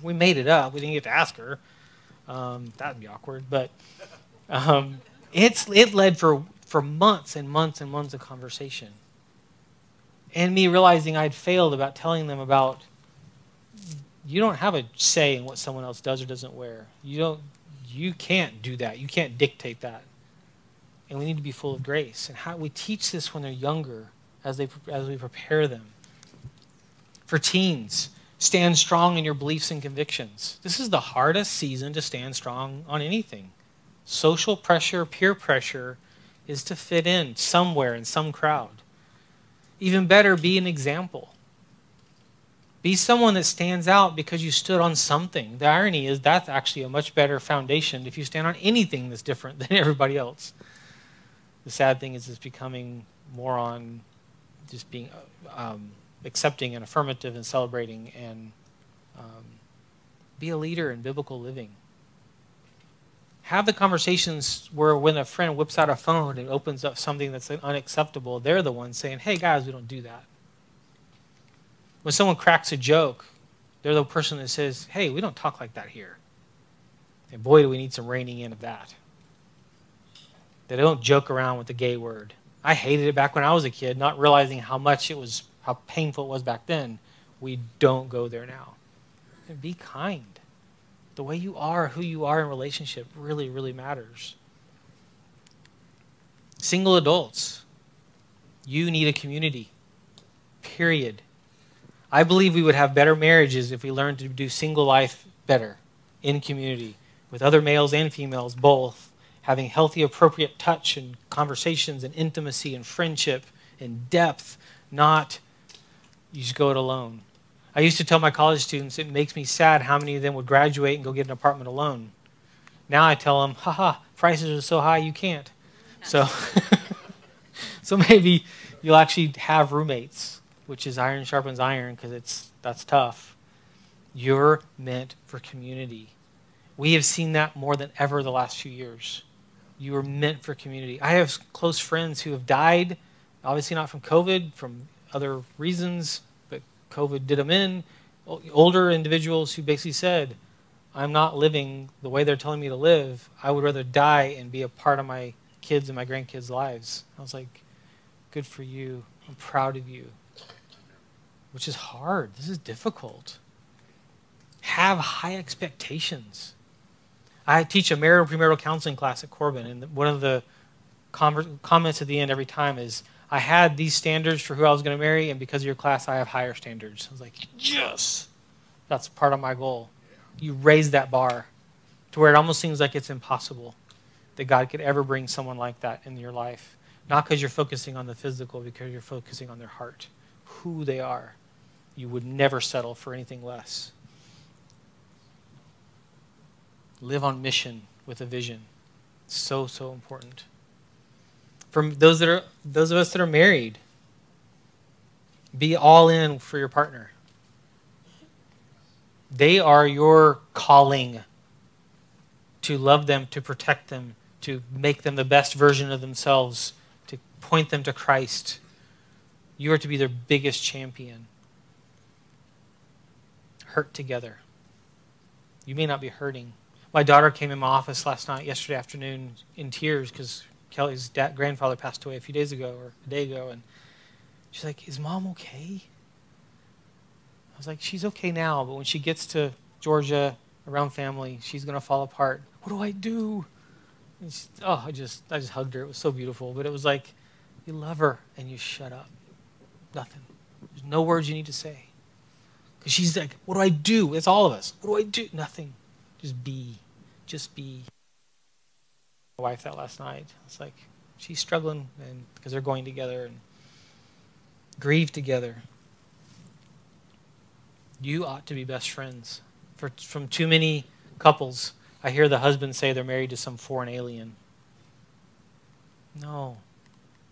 we made it up. We didn't get to ask her. That would be awkward. But it led for months and months and months of conversation. And me realizing I'd failed about telling them about, you don't have a say in what someone else does or doesn't wear. You can't do that. You can't dictate that. And we need to be full of grace. And how we teach this when they're younger, as we prepare them. For teens, stand strong in your beliefs and convictions. This is the hardest season to stand strong on anything. Social pressure, peer pressure is to fit in somewhere in some crowd. Even better, be an example. Be someone that stands out because you stood on something. The irony is that's actually a much better foundation if you stand on anything that's different than everybody else. The sad thing is it's becoming more on just being accepting and affirmative and celebrating, and be a leader in biblical living. Have the conversations where when a friend whips out a phone and opens up something that's unacceptable, they're the ones saying, "Hey guys, we don't do that." When someone cracks a joke, they're the person that says, "Hey, we don't talk like that here." And boy, do we need some reining in of that. They don't joke around with the gay word. I hated it back when I was a kid, not realizing how painful it was back then. We don't go there now. And be kind. The way you are, who you are in relationship really, really matters. Single adults, you need a community. Period. I believe we would have better marriages if we learned to do single life better in community with other males and females, both having healthy, appropriate touch and conversations and intimacy and friendship and depth, not you just go it alone. I used to tell my college students it makes me sad how many of them would graduate and go get an apartment alone. Now I tell them, prices are so high you can't. So, so maybe you'll actually have roommates, which is iron sharpens iron, because that's tough. You're meant for community. We have seen that more than ever the last few years. You are meant for community. I have close friends who have died, obviously not from COVID, from other reasons, but COVID did them in. Older individuals who basically said, "I'm not living the way they're telling me to live. I would rather die and be a part of my kids and my grandkids' lives." I was like, good for you. I'm proud of you. Which is hard. This is difficult. Have high expectations. I teach a marital premarital counseling class at Corbin, and one of the comments at the end every time is, I had these standards for who I was going to marry, and because of your class, I have higher standards. I was like, yes, that's part of my goal. You raise that bar to where it almost seems like it's impossible that God could ever bring someone like that in your life. Not because you're focusing on the physical, because you're focusing on their heart, who they are. You would never settle for anything less. Live on mission with a vision. So, so important. For those of us that are married, be all in for your partner. They are your calling to love them, to protect them, to make them the best version of themselves, to point them to Christ. You are to be their biggest champion. Hurt together. You may not be hurting. My daughter came in my office yesterday afternoon, in tears because Kelly's grandfather passed away a few days ago, or a day ago, and she's like, "Is Mom okay?" I was like, "She's okay now, but when she gets to Georgia around family, she's going to fall apart. What do I do?" And I just hugged her. It was so beautiful, but it was like, you love her and you shut up. Nothing. There's no words you need to say. Because she's like, what do I do? It's all of us. What do I do? Nothing. Just be. Just be. My wife that last night. It's like, she's struggling because they're going together and grieve together. You ought to be best friends. From too many couples, I hear the husband say they're married to some foreign alien. No.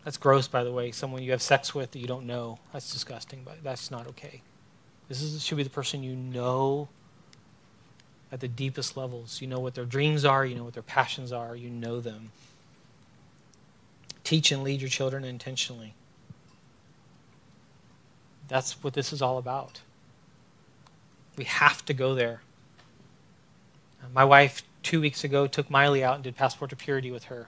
That's gross, by the way. Someone you have sex with that you don't know. That's disgusting, but that's not okay. This should be the person you know at the deepest levels. You know what their dreams are. You know what their passions are. You know them. Teach and lead your children intentionally. That's what this is all about. We have to go there. My wife, 2 weeks ago, took Miley out and did Passport to Purity with her.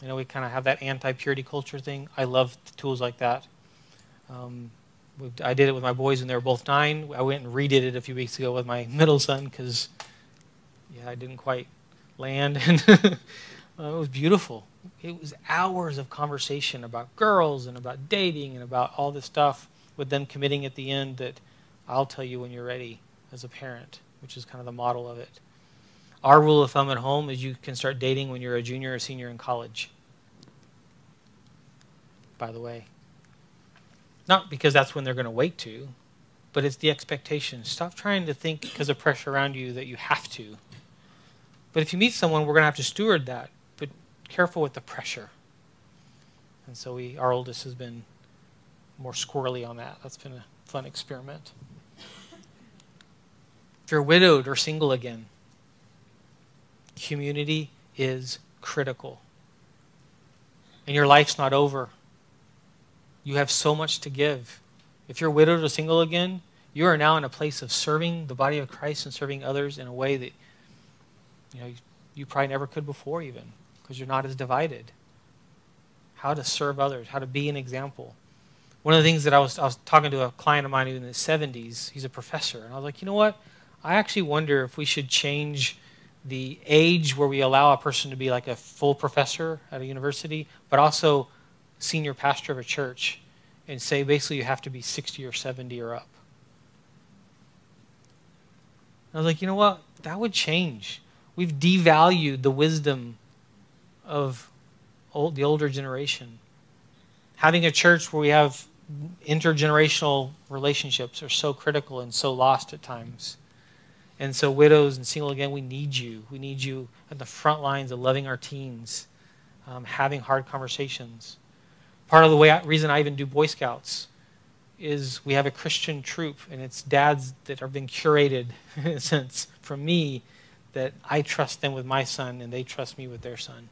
You know, we kind of have that anti-purity culture thing. I love tools like that. I did it with my boys when they were both 9. I went and redid it a few weeks ago with my middle son because, I didn't quite land. And it was beautiful. It was hours of conversation about girls and about dating and about all this stuff, with them committing at the end that I'll tell you when you're ready as a parent, which is kind of the model of it. Our rule of thumb at home is you can start dating when you're a junior or senior in college. By the way. Not because that's when they're going to wait to, but it's the expectation. Stop trying to think because of pressure around you that you have to. But if you meet someone, we're going to have to steward that. But careful with the pressure. And so our oldest has been more squirrely on that. That's been a fun experiment. If you're widowed or single again, community is critical. And your life's not over. You have so much to give. If you're widowed or single again, you are now in a place of serving the body of Christ and serving others in a way that you probably never could before, even because you're not as divided. How to serve others, how to be an example. One of the things that I was talking to a client of mine who's in his 70s, he's a professor, and I was like, you know what? I actually wonder if we should change the age where we allow a person to be like a full professor at a university, but also senior pastor of a church, and say basically you have to be 60 or 70 or up. I was like, you know what? That would change. We've devalued the wisdom of the older generation. Having a church where we have intergenerational relationships are so critical and so lost at times. And so widows and single again, we need you. We need you at the front lines of loving our teens, having hard conversations. Part of the reason I even do Boy Scouts is we have a Christian troop, and it's dads that have been curated, in a sense, from me, that I trust them with my son, and they trust me with their son.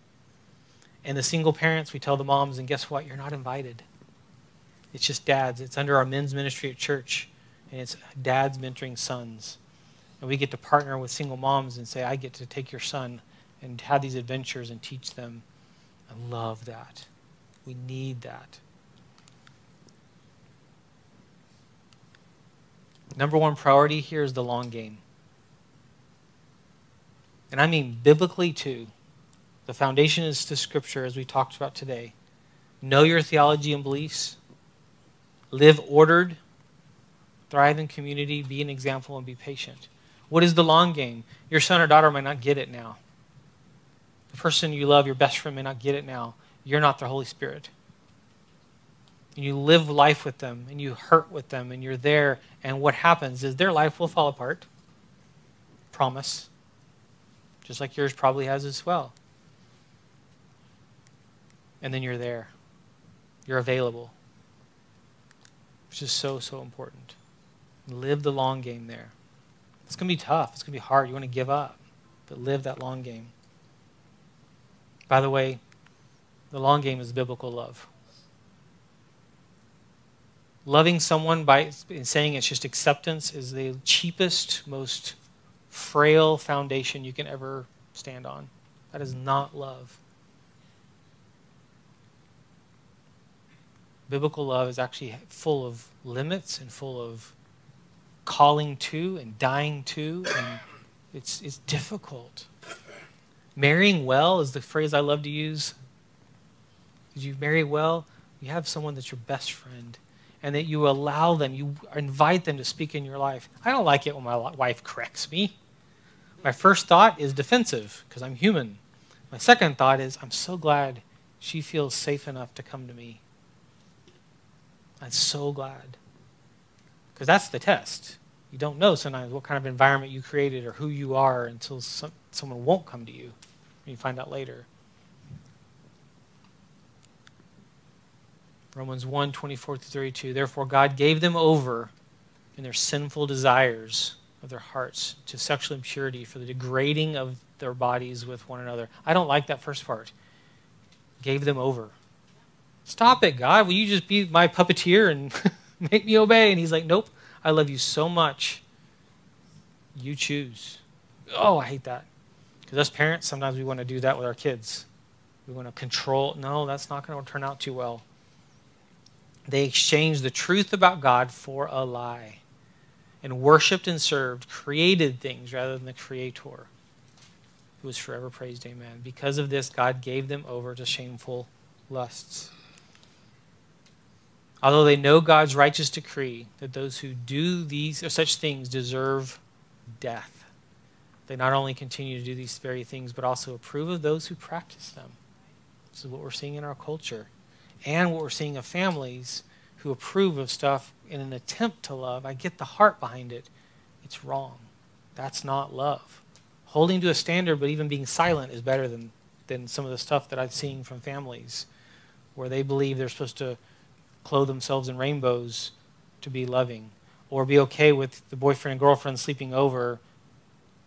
And the single parents, we tell the moms, and guess what? You're not invited. It's just dads. It's under our men's ministry at church, and it's dads mentoring sons. And we get to partner with single moms and say, I get to take your son and have these adventures and teach them. I love that. We need that. Number one priority here is the long game. And I mean biblically too. The foundation is the scripture, as we talked about today. know your theology and beliefs, live ordered, thrive in community, be an example, and be patient. What is the long game? Your son or daughter might not get it now. The person you love, your best friend, may not get it now. You're not the Holy Spirit. And you live life with them, and you hurt with them, and you're there, and what happens is their life will fall apart. Promise. Just like yours probably has as well. And then you're there. You're available. Which is so, so important. Live the long game there. It's going to be tough. It's going to be hard. You want to give up. But live that long game. By the way, the long game is biblical love. Loving someone by saying it's just acceptance is the cheapest, most frail foundation you can ever stand on. That is not love. Biblical love is actually full of limits and full of calling to and dying to, and it's difficult. Marrying well is the phrase I love to use. Did you marry well? You have someone that's your best friend, and that you allow them, you invite them to speak in your life. I don't like it when my wife corrects me. My first thought is defensive, because I'm human. My second thought is, I'm so glad she feels safe enough to come to me. I'm so glad. Because that's the test. You don't know sometimes what kind of environment you created or who you are until someone won't come to you. You find out later. Romans 1:24-32. Therefore God gave them over in their sinful desires of their hearts to sexual impurity for the degrading of their bodies with one another. I don't like that first part. Gave them over. Stop it, God. Will you just be my puppeteer and make me obey? And he's like, nope. I love you so much. You choose. Oh, I hate that. Because us parents, sometimes we want to do that with our kids. We want to control. No, that's not going to turn out too well. They exchanged the truth about God for a lie and worshipped and served created things rather than the Creator, who is forever praised. Amen. Because of this, God gave them over to shameful lusts. Although they know God's righteous decree that those who do these or such things deserve death, they not only continue to do these very things, but also approve of those who practice them. This is what we're seeing in our culture. And what we're seeing of families who approve of stuff in an attempt to love. I get the heart behind it. It's wrong. That's not love. Holding to a standard, but even being silent is better than some of the stuff that I've seen from families where they believe they're supposed to clothe themselves in rainbows to be loving, or be okay with the boyfriend and girlfriend sleeping over,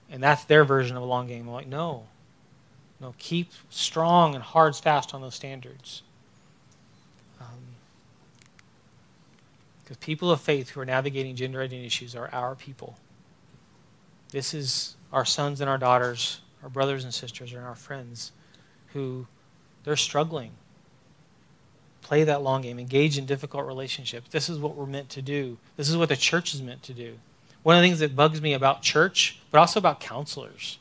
and that's their version of a long game. I'm like, no, keep strong and hard fast on those standards. Because people of faith who are navigating gender identity issues are our people. This is our sons and our daughters, our brothers and sisters, and our friends who they're struggling. Play that long game. Engage in difficult relationships. This is what we're meant to do. This is what the church is meant to do. One of the things that bugs me about church, but also about counselors,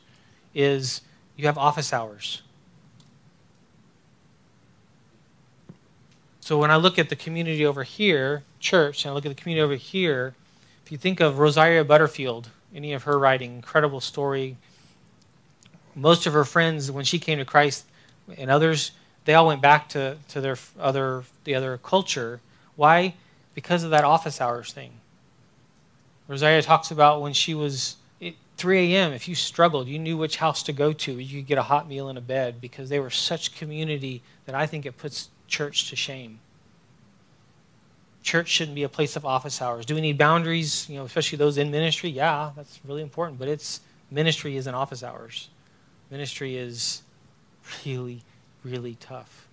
is you have office hours. So when I look at the community over here, church, and I look at the community over here, if you think of Rosaria Butterfield, any of her writing, incredible story. Most of her friends, when she came to Christ and others, they all went back to the other culture. Why? Because of that office hours thing. Rosaria talks about when she was at 3 a.m., if you struggled, you knew which house to go to. You could get a hot meal and a bed because they were such community that I think it puts church to shame. Church shouldn't be a place of office hours. Do we need boundaries, especially those in ministry? Yeah, that's really important, but ministry isn't office hours. Ministry is really, really tough.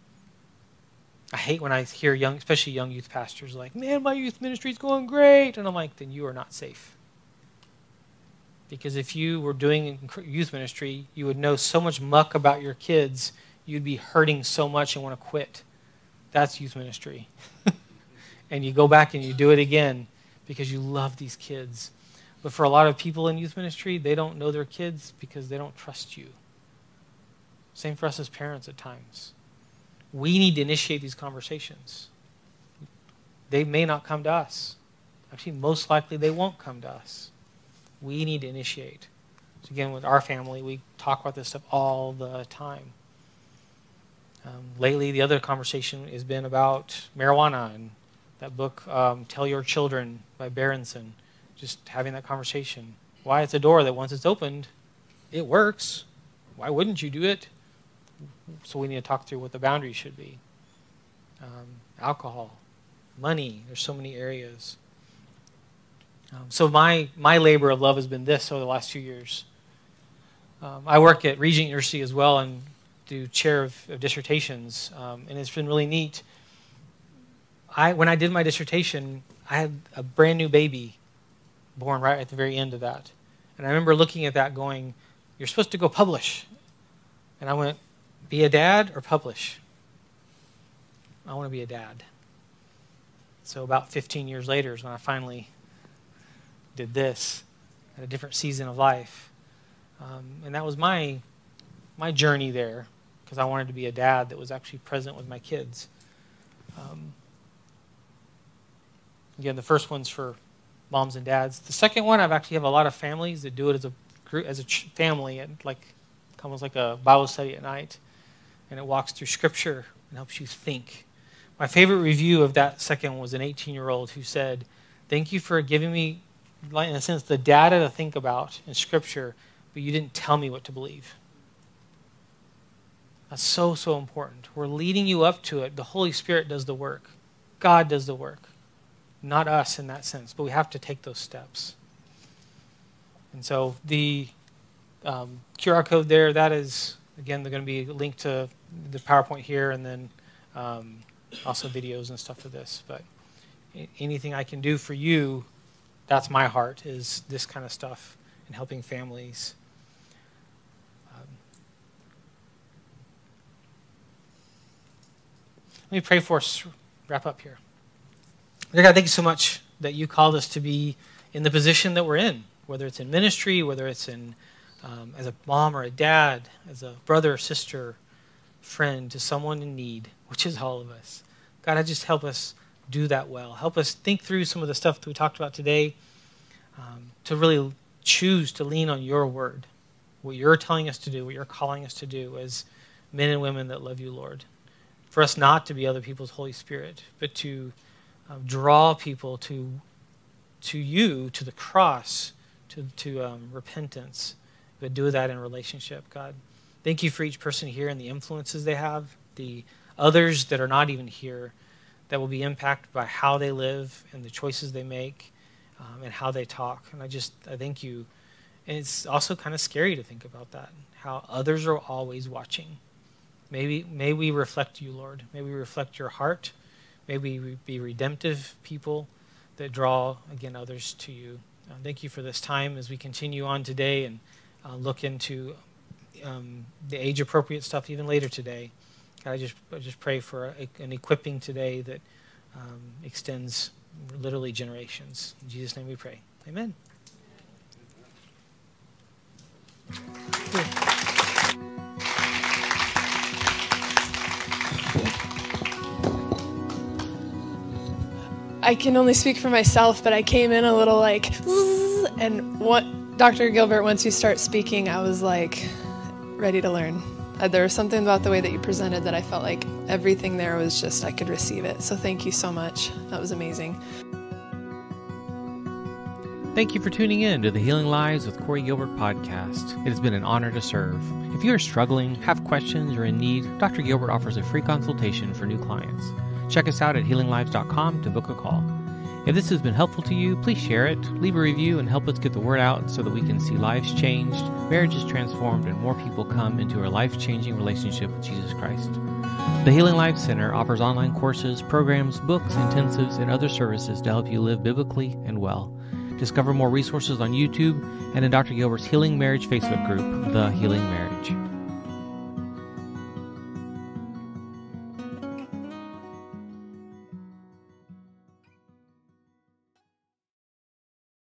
I hate when I hear especially young youth pastors like, man, my youth ministry is going great. And I'm like, then you are not safe. Because if you were doing youth ministry, you would know so much muck about your kids, you'd be hurting so much and want to quit. That's youth ministry. And you go back and you do it again because you love these kids. But for a lot of people in youth ministry, they don't know their kids because they don't trust you. Same for us as parents at times. we need to initiate these conversations. They may not come to us. Actually, most likely they won't come to us. We need to initiate. So again, with our family, we talk about this stuff all the time. Lately, the other conversation has been about marijuana and that book, Tell Your Children by Berenson. Just having that conversation. Why? It's a door that once it's opened, it works. Why wouldn't you do it? So we need to talk through what the boundaries should be. Alcohol, money, there's so many areas. So my labor of love has been this over the last few years. I work at Regent University as well and do chair of dissertations, and it's been really neat. When I did my dissertation, I had a brand new baby born right at the very end of that. And I remember looking at that going, you're supposed to go publish. And I went, be a dad or publish? I want to be a dad. So about 15 years later is when I finally did this at a different season of life. And that was my journey there, because I wanted to be a dad that was actually present with my kids. Again, the first one's for moms and dads. The second one, I've actually have a lot of families that do it as a group, as a family, and almost like a Bible study at night. And it walks through Scripture and helps you think. My favorite review of that second was an 18-year-old who said, "Thank you for giving me, in a sense, the data to think about in Scripture, but you didn't tell me what to believe." That's so, so important. We're leading you up to it. The Holy Spirit does the work. God does the work. Not us in that sense, but we have to take those steps. And so the QR code there, that is, again, they're going to be linked to the PowerPoint here, and then also videos and stuff for this. But anything I can do for you, that's my heart, is this kind of stuff and helping families. Let me pray for us, wrap up here. Dear God, thank you so much that you called us to be in the position that we're in, whether it's in ministry, whether it's in as a mom or a dad, as a brother or sister, friend to someone in need, which is all of us. God, I just help us do that well. Help us think through some of the stuff that we talked about today, to really choose to lean on your word, what you're telling us to do, what you're calling us to do as men and women that love you, Lord. For us not to be other people's Holy Spirit, but to draw people to you, to the cross, to repentance, but do that in relationship, God. Thank you for each person here and the influences they have, the others that are not even here, that will be impacted by how they live and the choices they make, and how they talk. And I thank you. And it's also kind of scary to think about that, how others are always watching. May we reflect you, Lord. May we reflect your heart. May we be redemptive people that draw, again, others to you. Thank you for this time as we continue on today and look into the age-appropriate stuff even later today. God, I just pray for an equipping today that extends literally generations. In Jesus' name we pray. Amen. I can only speak for myself, but I came in a little like, and what Dr. Gilbert, once you start speaking, I was like ready to learn. There was something about the way that you presented that I felt like everything there was just, I could receive it. So thank you so much. That was amazing. Thank you for tuning in to the Healing Lives with Corey Gilbert podcast. It has been an honor to serve. If you are struggling, have questions, or in need, Dr. Gilbert offers a free consultation for new clients. Check us out at healinglives.com to book a call. If this has been helpful to you, please share it, leave a review, and help us get the word out so that we can see lives changed, marriages transformed, and more people come into a life-changing relationship with Jesus Christ. The Healing Lives Center offers online courses, programs, books, intensives, and other services to help you live biblically and well. Discover more resources on YouTube and in Dr. Gilbert's Healing Marriage Facebook group, The Healing Marriage.